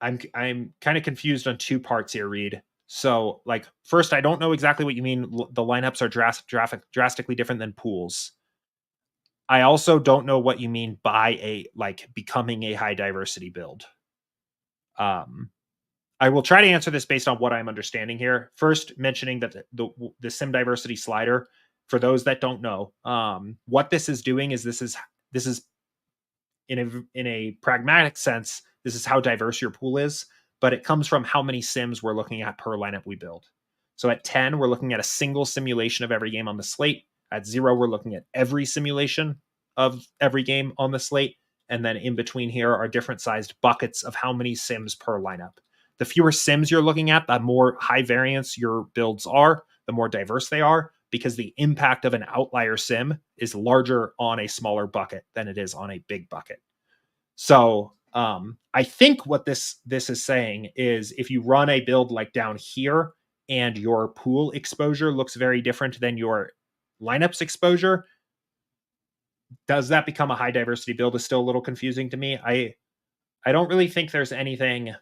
kind of confused on two parts here, Reed. So, like, first, I don't know exactly what you mean. The lineups are drastically different than pools. I also don't know what you mean by becoming a high diversity build. I will try to answer this based on what I'm understanding here. First, mentioning that the sim diversity slider, for those that don't know, what this is doing is this is in a pragmatic sense, this is how diverse your pool is, but it comes from how many sims we're looking at per lineup we build. So at 10, we're looking at a single simulation of every game on the slate. At 0, we're looking at every simulation of every game on the slate. And then in between here are different sized buckets of how many sims per lineup. The fewer sims you're looking at, the more high variance your builds are, the more diverse they are, because the impact of an outlier sim is larger on a smaller bucket than it is on a big bucket. So I think what this is saying is if you run a build like down here and your pool exposure looks very different than your lineups exposure, does that become a high diversity build? Is still a little confusing to me. I don't really think there's anything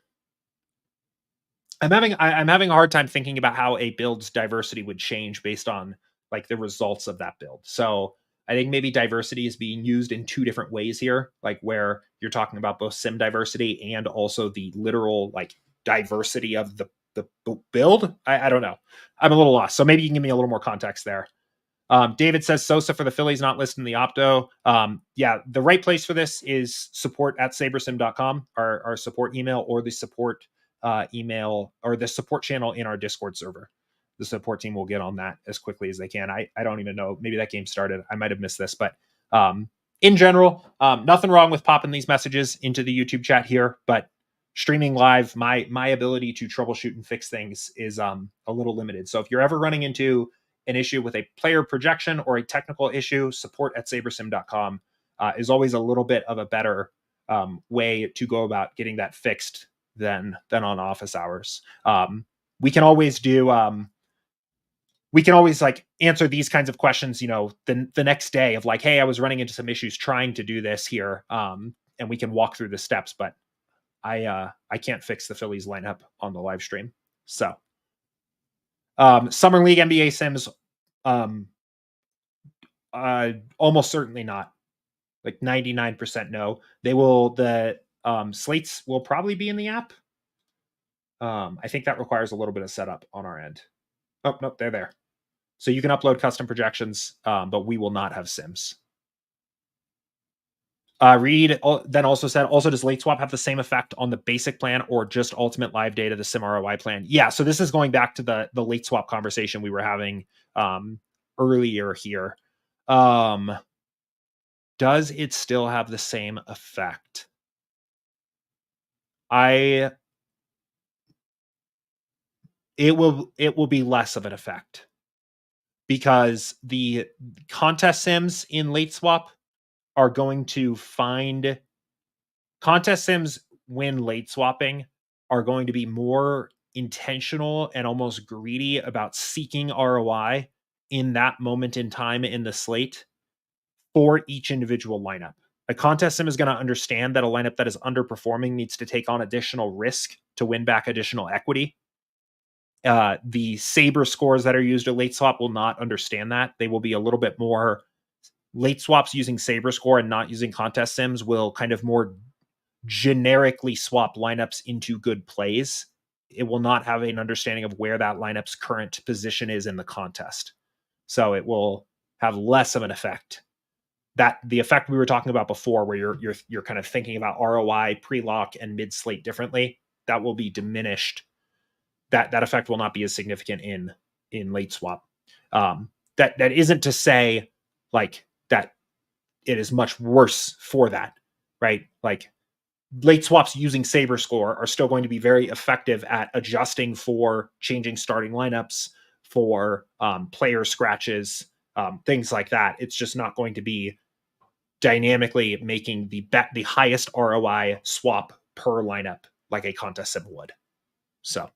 I'm having a hard time thinking about how a build's diversity would change based on like the results of that build. So I think maybe diversity is being used in two different ways here, like where you're talking about both sim diversity and also the literal like diversity of the build. I don't know. I'm a little lost. So maybe you can give me a little more context there. David says Sosa for the Phillies not listed in the opto. Yeah, the right place for this is support@sabersim.com, our support email, or the support email or the support channel in our Discord server. The support team will get on that as quickly as they can. I don't even know. Maybe that game started. I might have missed this, but in general, nothing wrong with popping these messages into the YouTube chat here, but streaming live, my ability to troubleshoot and fix things is a little limited. So if you're ever running into an issue with a player projection or a technical issue, support@sabersim.com is always a little bit of a better way to go about getting that fixed than on office hours. We can always like answer these kinds of questions, the next day of like, hey, I was running into some issues trying to do this here, and we can walk through the steps. But I can't fix the Phillies lineup on the live stream. So Summer League NBA Sims, almost certainly not. Like 99% no. The slates will probably be in the app. I think that requires a little bit of setup on our end. Oh, nope, they're there. So you can upload custom projections, but we will not have Sims. Reed then also said, also does late swap have the same effect on the basic plan or just ultimate live data, the sim ROI plan? Yeah, so this is going back to the late swap conversation we were having earlier here. Does it still have the same effect? It will be less of an effect because the contest sims in late swap are going to find contest sims when late swapping are going to be more intentional and almost greedy about seeking ROI in that moment in time in the slate for each individual lineup. A contest sim is going to understand that a lineup that is underperforming needs to take on additional risk to win back additional equity. The Saber scores that are used at late swap will not understand that. They will be a little bit more late swaps using Saber score and not using contest sims will kind of more generically swap lineups into good plays. It will not have an understanding of where that lineup's current position is in the contest. So it will have less of an effect. That the effect we were talking about before, where you're kind of thinking about ROI, pre-lock, and mid-slate differently, that will be diminished. That effect will not be as significant in late swap. That isn't to say like that it is much worse for that, right? Like late swaps using Saber score are still going to be very effective at adjusting for changing starting lineups, for player scratches, things like that. It's just not going to be dynamically making the highest ROI swap per lineup like a contest sim would. So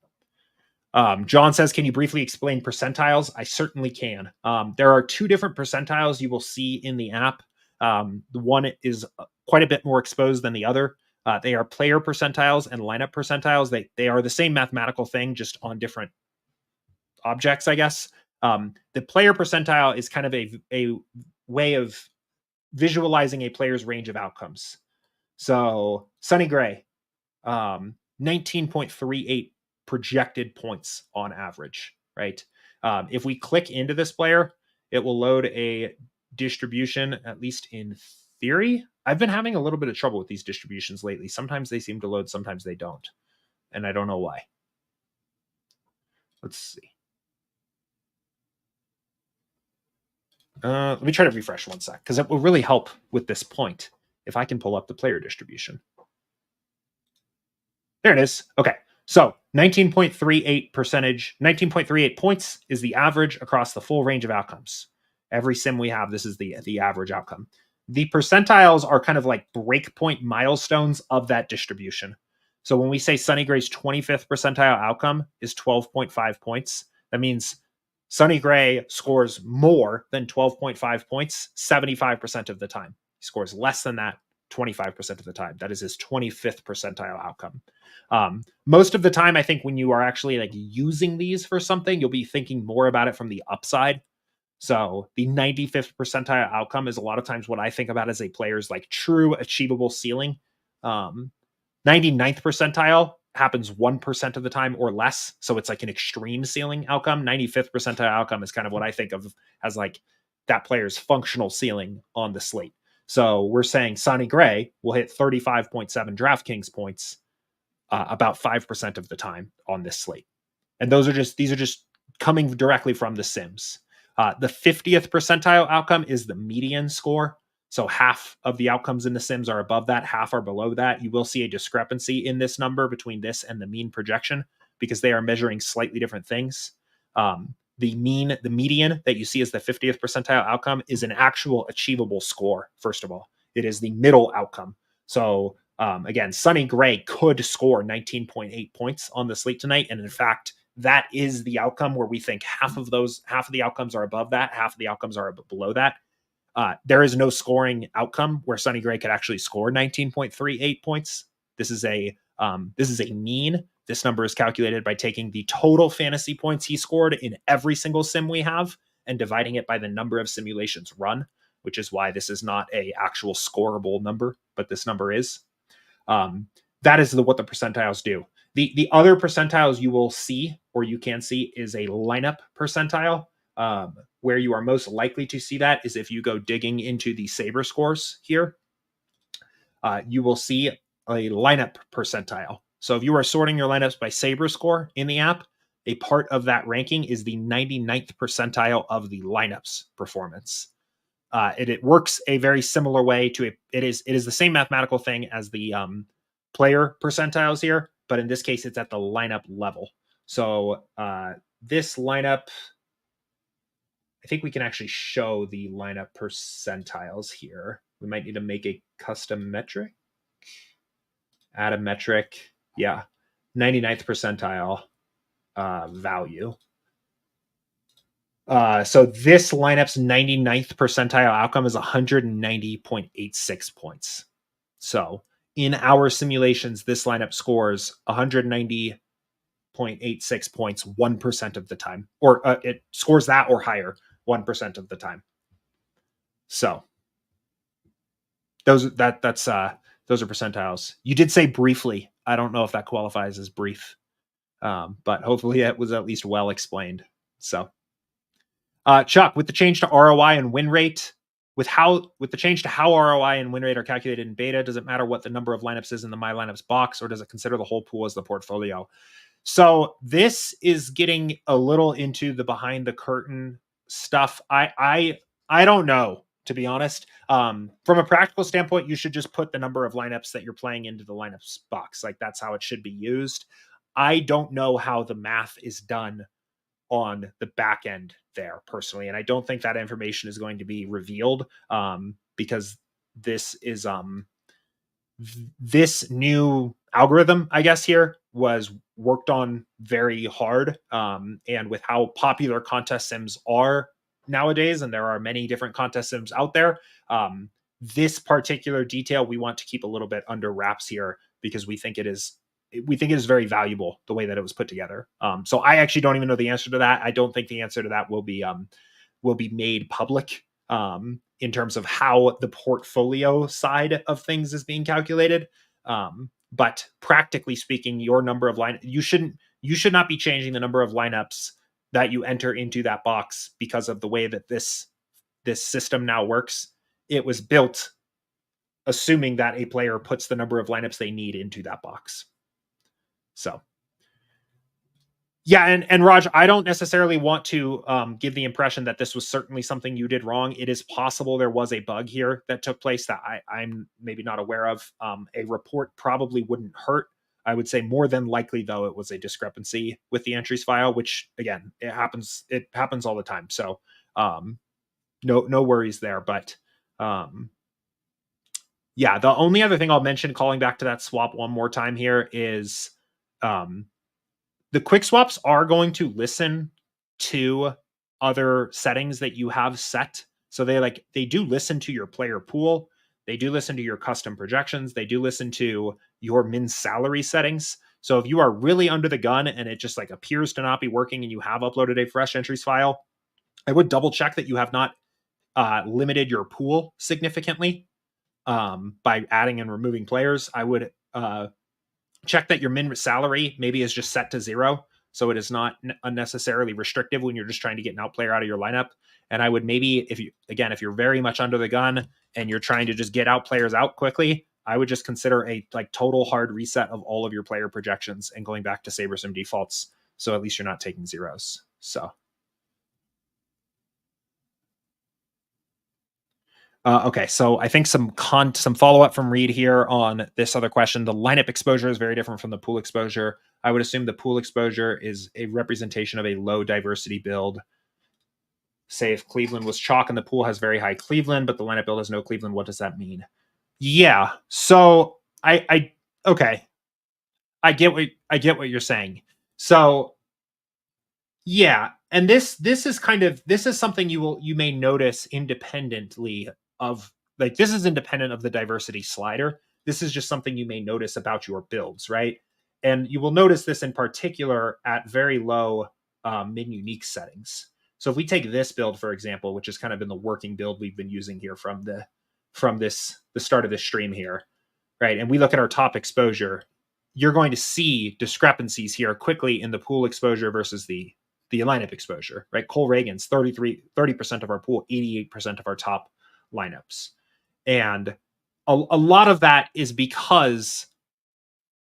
John says, can you briefly explain percentiles? I certainly can. There are two different percentiles you will see in the app. The one is quite a bit more exposed than the other. They are player percentiles and lineup percentiles. They are the same mathematical thing, just on different objects, I guess. The player percentile is kind of a way of visualizing a player's range of outcomes. So Sonny Gray, 19.38 projected points on average, right? If we click into this player, it will load a distribution, at least in theory. I've been having a little bit of trouble with these distributions lately. Sometimes they seem to load, sometimes they don't. And I don't know why. Let's see. Let me try to refresh one sec, because it will really help with this point if I can pull up the player distribution. There it is. Okay. So 19.38 points is the average across the full range of outcomes. Every sim we have, this is the average outcome. The percentiles are kind of like breakpoint milestones of that distribution. So when we say Sonny Gray's 25th percentile outcome is 12.5 points, that means Sonny Gray scores more than 12.5 points 75% of the time. He scores less than that 25% of the time. That is his 25th percentile outcome. Most of the time, I think when you are actually like using these for something, you'll be thinking more about it from the upside. So the 95th percentile outcome is a lot of times what I think about as a player's like true achievable ceiling. 99th percentile happens 1% of the time or less. So it's like an extreme ceiling outcome. 95th percentile outcome is kind of what I think of as like that player's functional ceiling on the slate. So we're saying Sonny Gray will hit 35.7 DraftKings points about 5% of the time on this slate. And these are just coming directly from the Sims. The 50th percentile outcome is the median score. So half of the outcomes in the Sims are above that, half are below that. You will see a discrepancy in this number between this and the mean projection because they are measuring slightly different things. The median that you see as the 50th percentile outcome is an actual achievable score, first of all. It is the middle outcome. So again, Sonny Gray could score 19.8 points on the slate tonight. And in fact, that is the outcome where we think half of the outcomes are above that, half of the outcomes are below that. There is no scoring outcome where Sonny Gray could actually score 19.38 points. This is a mean. This number is calculated by taking the total fantasy points he scored in every single sim we have and dividing it by the number of simulations run, which is why this is not a actual scoreable number, but this number is. That is what the percentiles do. The other percentiles you will see, or you can see, is a lineup percentile. Where you are most likely to see that is if you go digging into the Saber scores here. You will see a lineup percentile. So if you are sorting your lineups by Saber score in the app, a part of that ranking is the 99th percentile of the lineups performance. It works a very similar way to it is the same mathematical thing as the player percentiles here, but in this case, it's at the lineup level. So this lineup, I think we can actually show the lineup percentiles here. We might need to make a custom metric. Add a metric. Yeah. 99th percentile value. So this lineup's 99th percentile outcome is 190.86 points. So in our simulations, this lineup scores 190.86 points 1% of the time, or it scores that or higher 1% of the time. So those are percentiles. You did say briefly. I don't know if that qualifies as brief, but hopefully it was at least well explained. So, Chuck, with the change to ROI and win rate, with the change to how ROI and win rate are calculated in beta, does it matter what the number of lineups is in the My Lineups box, or does it consider the whole pool as the portfolio? So this is getting a little into the behind the curtain stuff. I don't know, to be honest. From a practical standpoint, you should just put the number of lineups that you're playing into the lineups box. Like that's how it should be used. I don't know how the math is done on the back end there personally. And I don't think that information is going to be revealed because this is this new algorithm, I guess, here was worked on very hard. And with how popular contest sims are nowadays, and there are many different contest sims out there, this particular detail we want to keep a little bit under wraps here because we think it is very valuable the way that it was put together. So I actually don't even know the answer to that. I don't think the answer to that will be made public in terms of how the portfolio side of things is being calculated. But practically speaking, your number of you should not be changing the number of lineups that you enter into that box because of the way that this system now works. It was built assuming that a player puts the number of lineups they need into that box. So, yeah, and Raj, I don't necessarily want to give the impression that this was certainly something you did wrong. It is possible there was a bug here that took place that I'm maybe not aware of. A report probably wouldn't hurt. I would say more than likely, though, it was a discrepancy with the entries file, which, again, it happens all the time. So no worries there. But yeah, the only other thing I'll mention, calling back to that swap one more time here, is the quick swaps are going to listen to other settings that you have set. So they do listen to your player pool. They do listen to your custom projections. They do listen to your min salary settings. So if you are really under the gun and it just like appears to not be working and you have uploaded a fresh entries file, I would double check that you have not limited your pool significantly by adding and removing players. I would check that your min salary maybe is just set to 0. So it is not unnecessarily restrictive when you're just trying to get an out player out of your lineup. And I would maybe, if you're very much under the gun and you're trying to just get out players out quickly, I would just consider a like total hard reset of all of your player projections and going back to SaberSim defaults. So at least you're not taking zeros. So. Okay, so I think some follow-up from Reed here on this other question. The lineup exposure is very different from the pool exposure. I would assume the pool exposure is a representation of a low diversity build. Say if Cleveland was chalk and the pool has very high Cleveland, but the lineup build has no Cleveland, what does that mean? Yeah, so okay. I get what you're saying. So yeah, and this is something you may notice independently of, like, this is independent of the diversity slider. This is just something you may notice about your builds, right? And you will notice this in particular at very low min unique settings. So if we take this build, for example, which has kind of been the working build we've been using here from the start of this stream here, right? And we look at our top exposure, you're going to see discrepancies here quickly in the pool exposure versus the lineup exposure, right? Cole Reagan's 30% of our pool, 88% of our top lineups. And a lot of that is because,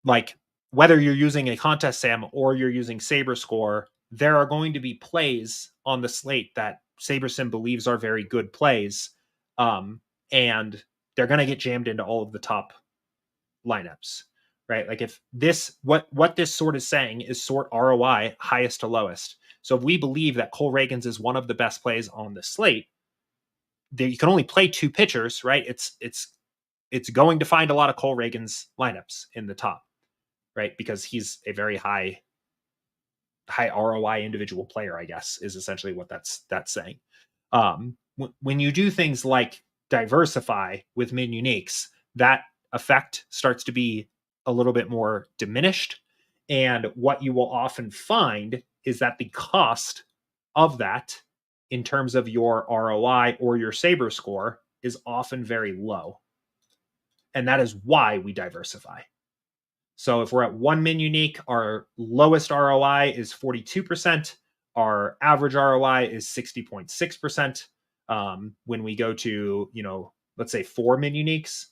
like, whether you're using a contest SAM or you're using SaberScore, there are going to be plays on the slate that SaberSim believes are very good plays. And they're going to get jammed into all of the top lineups, right? Like if this, what this sort is saying is sort ROI highest to lowest. So if we believe that Cole Reagan's is one of the best plays on the slate, you can only play 2 pitchers, right? It's going to find a lot of Cole Reagan's lineups in the top, right? Because he's a very high ROI individual player, I guess, is essentially what that's saying. When you do things like diversify with min uniques, that effect starts to be a little bit more diminished. And what you will often find is that the cost of that in terms of your ROI or your Saber score is often very low. And that is why we diversify. So if we're at 1 min unique, our lowest ROI is 42%. Our average ROI is 60.6%. When we go to, let's say 4 min uniques,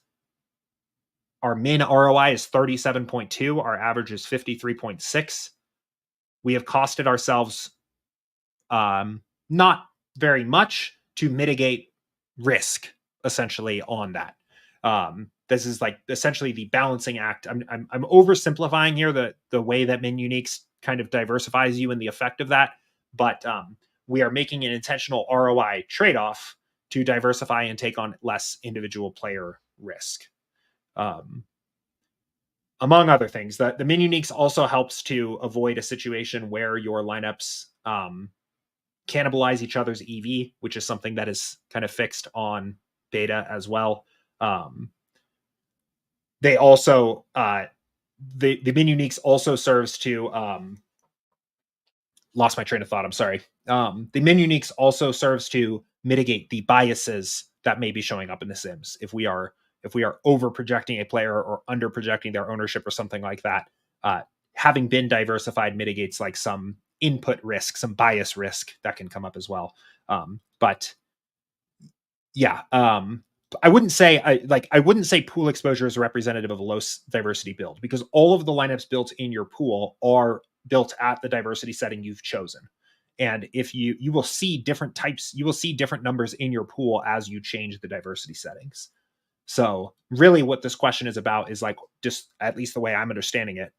our min ROI is 37.2. Our average is 53.6. We have costed ourselves not very much to mitigate risk, essentially, on that. This is like essentially the balancing act. I'm oversimplifying here the way that min uniques kind of diversifies you and the effect of that, but we are making an intentional ROI trade-off to diversify and take on less individual player risk. Among other things, the min uniques also helps to avoid a situation where your lineups cannibalize each other's EV, which is something that is kind of fixed on beta as well. They also the min uniques also serves to lost my train of thought. I'm sorry. The min uniques also serves to mitigate the biases that may be showing up in the sims. If we are over projecting a player or under projecting their ownership or something like that, having been diversified mitigates like some input risk, some bias risk that can come up as well. But yeah, I wouldn't say pool exposure is representative of a low diversity build, because all of the lineups built in your pool are built at the diversity setting you've chosen. And if you will see different types, you will see different numbers in your pool as you change the diversity settings. So really what this question is about is, like, just at least the way I'm understanding it,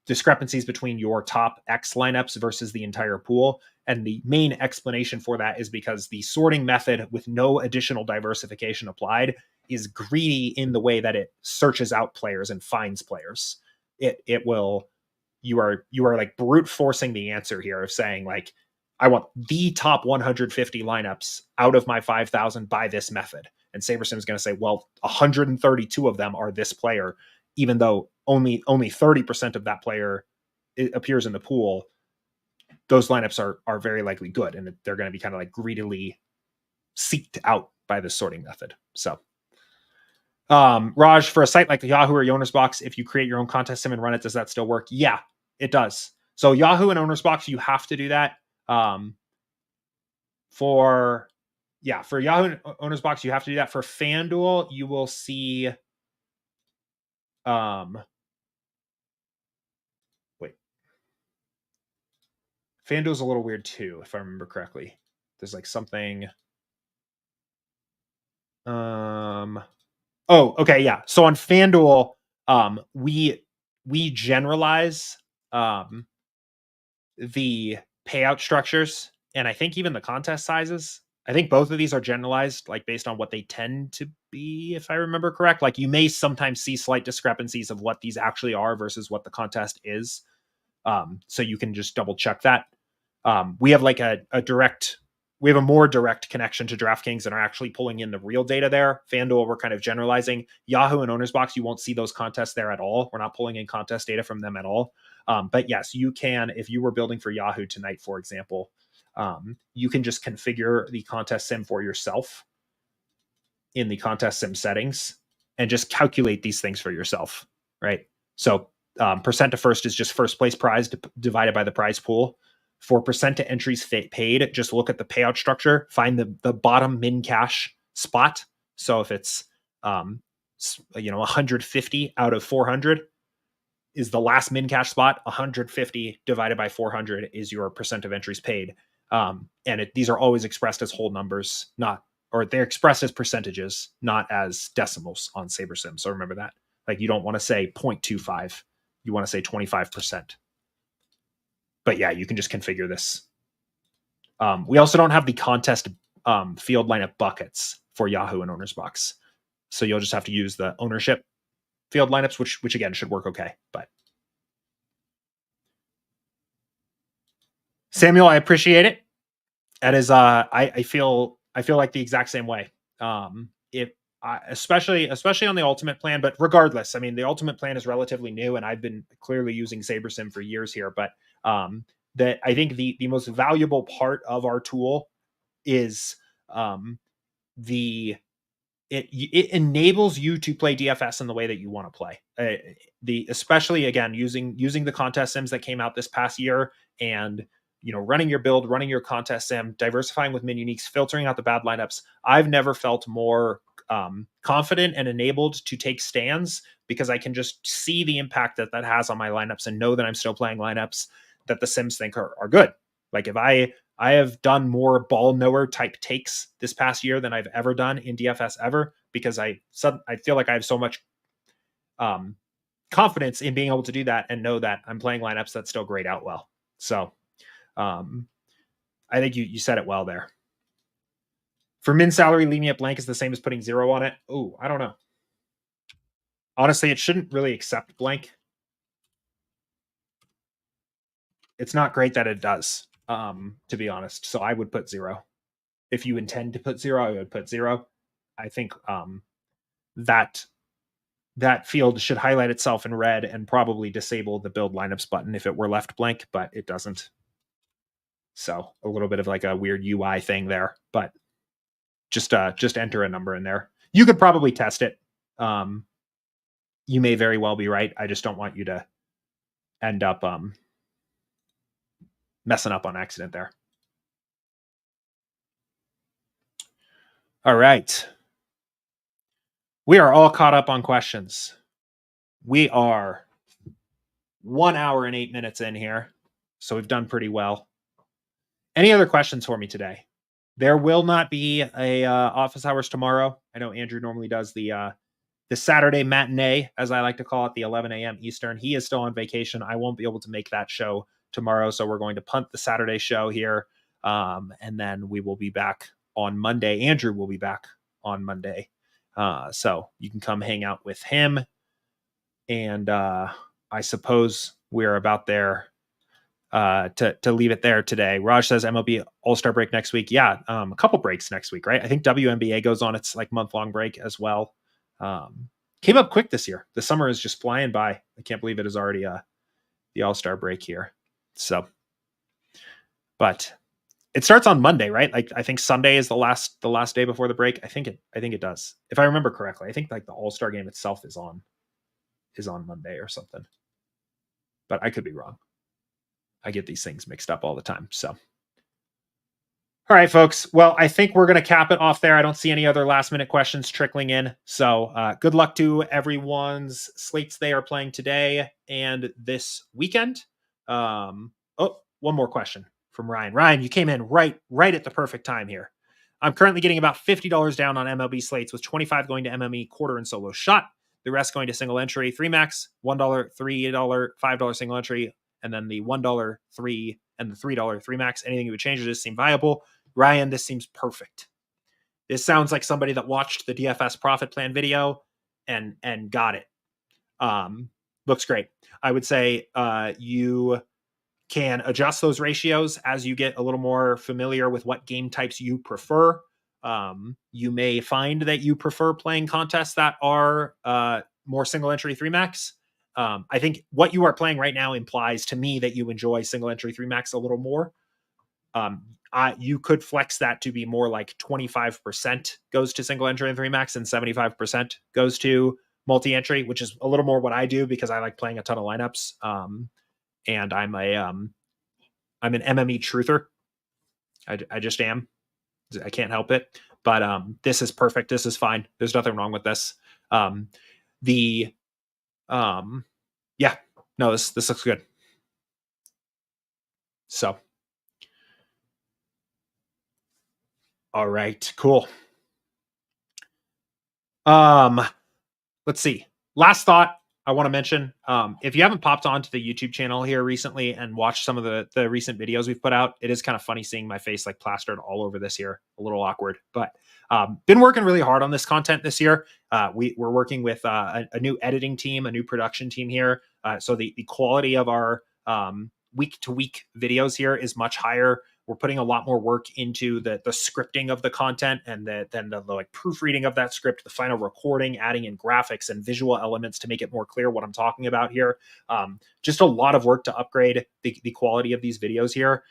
discrepancies between your top X lineups versus the entire pool. And the main explanation for that is because the sorting method with no additional diversification applied is greedy in the way that it searches out players and finds players. You are like brute forcing the answer here of saying, like, I want the top 150 lineups out of my 5,000 by this method. And SaberSim is going to say, well, 132 of them are this player, even though only 30% of that player appears in the pool. Those lineups are very likely good, and they're going to be kind of like greedily seeked out by the sorting method. So Raj, for a site like Yahoo or Owner's Box, if you create your own contest sim and run it, does that still work? Yeah, it does. So Yahoo and Owner's Box, you have to do that. For Yahoo and Owner's Box, you have to do that. For FanDuel, you will see. Wait, FanDuel's a little weird too, if I remember correctly. There's like something. Oh, okay, yeah. So on FanDuel, we generalize the payout structures, and I think even the contest sizes. I think both of these are generalized, like based on what they tend to be, if I remember correct. Like you may sometimes see slight discrepancies of what these actually are versus what the contest is. So you can just double check that. We have like we have a more direct connection to DraftKings and are actually pulling in the real data there. FanDuel, we're kind of generalizing. Yahoo and Owner's Box, you won't see those contests there at all. We're not pulling in contest data from them at all. But yes, you can, if you were building for Yahoo tonight, for example, you can just configure the contest sim for yourself in the contest sim settings and just calculate these things for yourself, right? So percent to first is just first place prize divided by the prize pool. For percent to entries paid, just look at the payout structure, find the bottom min cash spot. So if it's 150 out of 400 is the last min cash spot, 150 divided by 400 is your percent of entries paid. And these are always expressed as whole numbers, they're expressed as percentages, not as decimals on SaberSim. So remember that. Like you don't want to say 0.25, you want to say 25%. But yeah, you can just configure this. We also don't have the contest field lineup buckets for Yahoo and Owner's Box. So you'll just have to use the ownership field lineups, which again should work okay. But Samuel, I appreciate it. That is, I feel like the exact same way. Especially on the ultimate plan, but regardless, I mean, the ultimate plan is relatively new, and I've been clearly using SaberSim for years here. But that I think the most valuable part of our tool is it enables you to play DFS in the way that you want to play. Especially again using the contest sims that came out this past year, and running your build, running your contest sim, diversifying with min uniques, filtering out the bad lineups. I've never felt more confident and enabled to take stands, because I can just see the impact that has on my lineups and know that I'm still playing lineups that the sims think are good. Like if I have done more ball knower type takes this past year than I've ever done in DFS ever, because I feel like I have so much confidence in being able to do that and know that I'm playing lineups that still grade out well. So I think you said it well there. For min salary, leaving it blank is the same as putting 0 on it. Oh, I don't know. Honestly, it shouldn't really accept blank. It's not great that it does, to be honest. So I would put 0. If you intend to put 0, I would put 0. I think that field should highlight itself in red and probably disable the build lineups button if it were left blank, but it doesn't. So a little bit of like a weird UI thing there, but just enter a number in there. You could probably test it. You may very well be right. I just don't want you to end up messing up on accident there. All right. We are all caught up on questions. We are 1 hour and 8 minutes in here, so we've done pretty well. Any other questions for me today? There will not be a office hours tomorrow. I know Andrew normally does the Saturday matinee, as I like to call it, the 11 a.m. Eastern. He is still on vacation. I won't be able to make that show tomorrow, so we're going to punt the Saturday show here, and then we will be back on Monday. Andrew will be back on Monday, so you can come hang out with him, and I suppose we're about there to leave it there today. Raj says MLB All-Star break next week. Yeah, a couple breaks next week, right? I think WNBA goes on its like month-long break as well. Came up quick this year. The summer is just flying by. I can't believe it is already the All-Star break here. So, but it starts on Monday, right? Like I think Sunday is the last day before the break. I think it does. If I remember correctly, I think like the All-Star game itself is on Monday or something. But I could be wrong. I get these things mixed up all the time. So, all right, folks. Well, I think we're going to cap it off there. I don't see any other last minute questions trickling in. So good luck to everyone's slates they are playing today and this weekend. One more question from Ryan. Ryan, you came in right at the perfect time here. I'm currently getting about $50 down on MLB slates with 25 going to MME quarter and solo shot. The rest going to single entry, 3 max, $1, $3, $5 single entry, and then the $1, 3, and the $3, 3 max. Anything you would change, does seem viable. Ryan, this seems perfect. This sounds like somebody that watched the DFS profit plan video and got it. Looks great. I would say you can adjust those ratios as you get a little more familiar with what game types you prefer. You may find that you prefer playing contests that are more single entry 3 max. I think what you are playing right now implies to me that you enjoy single entry 3 max a little more. You could flex that to be more like 25% goes to single entry and 3 max and 75% goes to multi-entry, which is a little more what I do because I like playing a ton of lineups. And I'm an MME truther. I just am. I can't help it. But this is perfect. This is fine. There's nothing wrong with this. This looks good. So, all right, cool. Let's see. Last thought I want to mention, if you haven't popped onto the YouTube channel here recently and watched some of the recent videos we've put out, it is kind of funny seeing my face like plastered all over this here. A little awkward, but been working really hard on this content this year. We're working with a new editing team, a new production team here. So the quality of our week to week videos here is much higher. We're putting a lot more work into the scripting of the content and the like proofreading of that script, the final recording, adding in graphics and visual elements to make it more clear what I'm talking about here. Just a lot of work to upgrade the quality of these videos here.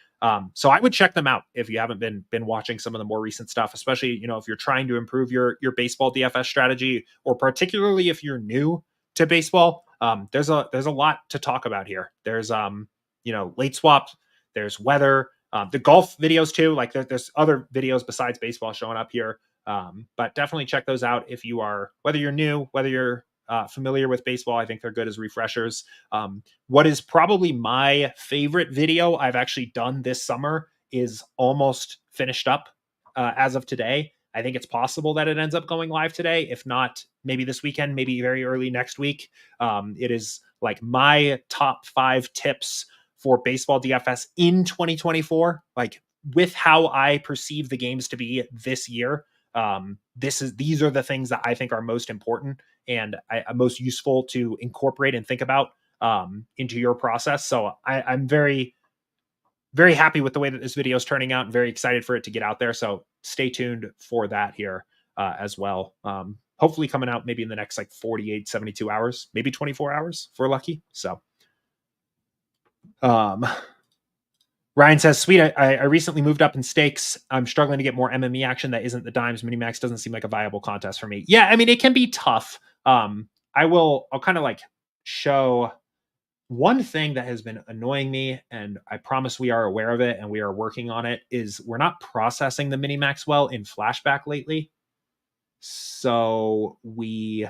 So I would check them out if you haven't been watching some of the more recent stuff, especially, if you're trying to improve your baseball DFS strategy, or particularly if you're new to baseball. There's a lot to talk about here. There's late swaps, there's weather, the golf videos too. Like there's other videos besides baseball showing up here. But definitely check those out if you are, whether you're new, whether you're familiar with baseball. I think they're good as refreshers. What is probably my favorite video I've actually done this summer is almost finished up as of today. I think it's possible that it ends up going live today. If not, maybe this weekend, maybe very early next week. It is like my top 5 tips for baseball DFS in 2024, like with how I perceive the games to be this year. These are the things that I think are most important and most useful to incorporate and think about into your process. So I'm very, very happy with the way that this video is turning out and very excited for it to get out there. So stay tuned for that here as well. Hopefully coming out maybe in the next like 48, 72 hours, maybe 24 hours if we're lucky. So Ryan says, sweet. I recently moved up in stakes. I'm struggling to get more MME action that isn't the dimes. Minimax doesn't seem like a viable contest for me. Yeah, I mean, it can be tough. I'll kind of like show one thing that has been annoying me, and I promise we are aware of it and we are working on it, is we're not processing the Minimax well in Flashback lately. So we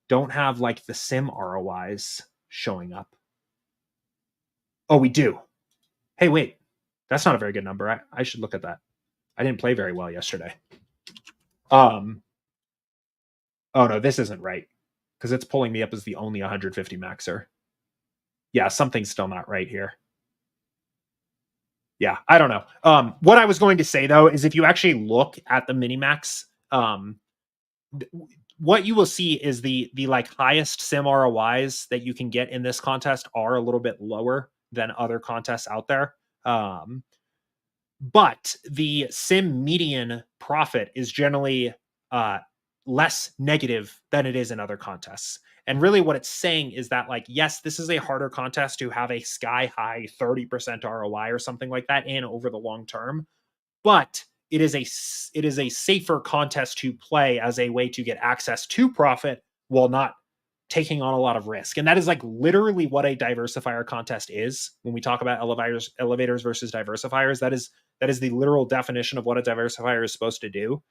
don't have like the sim ROIs showing up. Oh, we do. Hey, wait, that's not a very good number. I should look at that. I didn't play very well yesterday. Oh no, this isn't right because it's pulling me up as the only 150 maxer. Yeah, something's still not right here. Yeah, I don't know. What I was going to say though is if you actually look at the Minimax, what you will see is the like highest sim ROIs that you can get in this contest are a little bit lower than other contests out there. But the sim median profit is generally less negative than it is in other contests. And really what it's saying is that, like, yes, this is a harder contest to have a sky high 30% ROI or something like that in over the long term, but it is a safer contest to play as a way to get access to profit while not taking on a lot of risk. And that is like literally what a diversifier contest is. When we talk about elevators versus diversifiers, that is the literal definition of what a diversifier is supposed to do.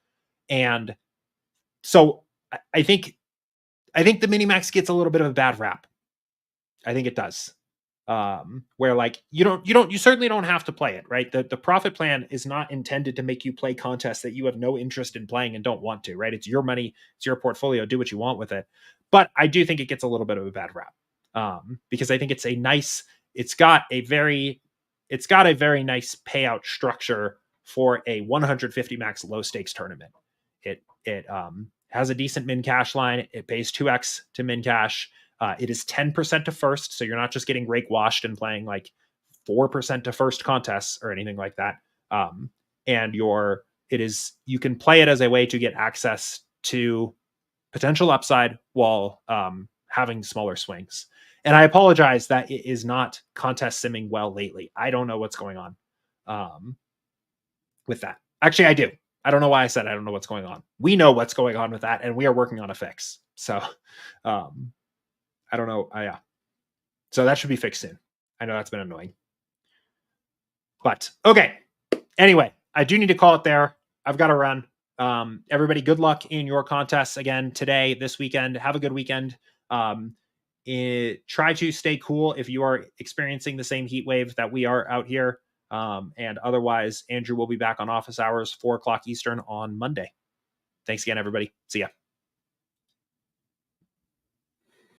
And so I think the minimax gets a little bit of a bad rap. I think it does. Where like you certainly don't have to play it, right? The profit plan is not intended to make you play contests that you have no interest in playing and don't want to, right? It's your money, it's your portfolio, do what you want with it. But I do think it gets a little bit of a bad rap. Because I think it's got a very nice payout structure for a 150 max low stakes tournament. It has a decent min cash line. It pays 2x to min cash. It is 10% to first, so you're not just getting rake washed and playing like 4% to first contests or anything like that. And you can play it as a way to get access to potential upside while having smaller swings. And I apologize that it is not contest simming well lately. I don't know what's going on with that. Actually, I do. I don't know why I said I don't know what's going on. We know what's going on with that, and we are working on a fix. So I don't know. Yeah. So that should be fixed soon. I know that's been annoying. But okay. Anyway, I do need to call it there. I've got to run. Everybody, good luck in your contests again today, this weekend. Have a good weekend. Try to stay cool if you are experiencing the same heat wave that we are out here. And otherwise, Andrew will be back on office hours, 4:00 Eastern on Monday. Thanks again, everybody. See ya.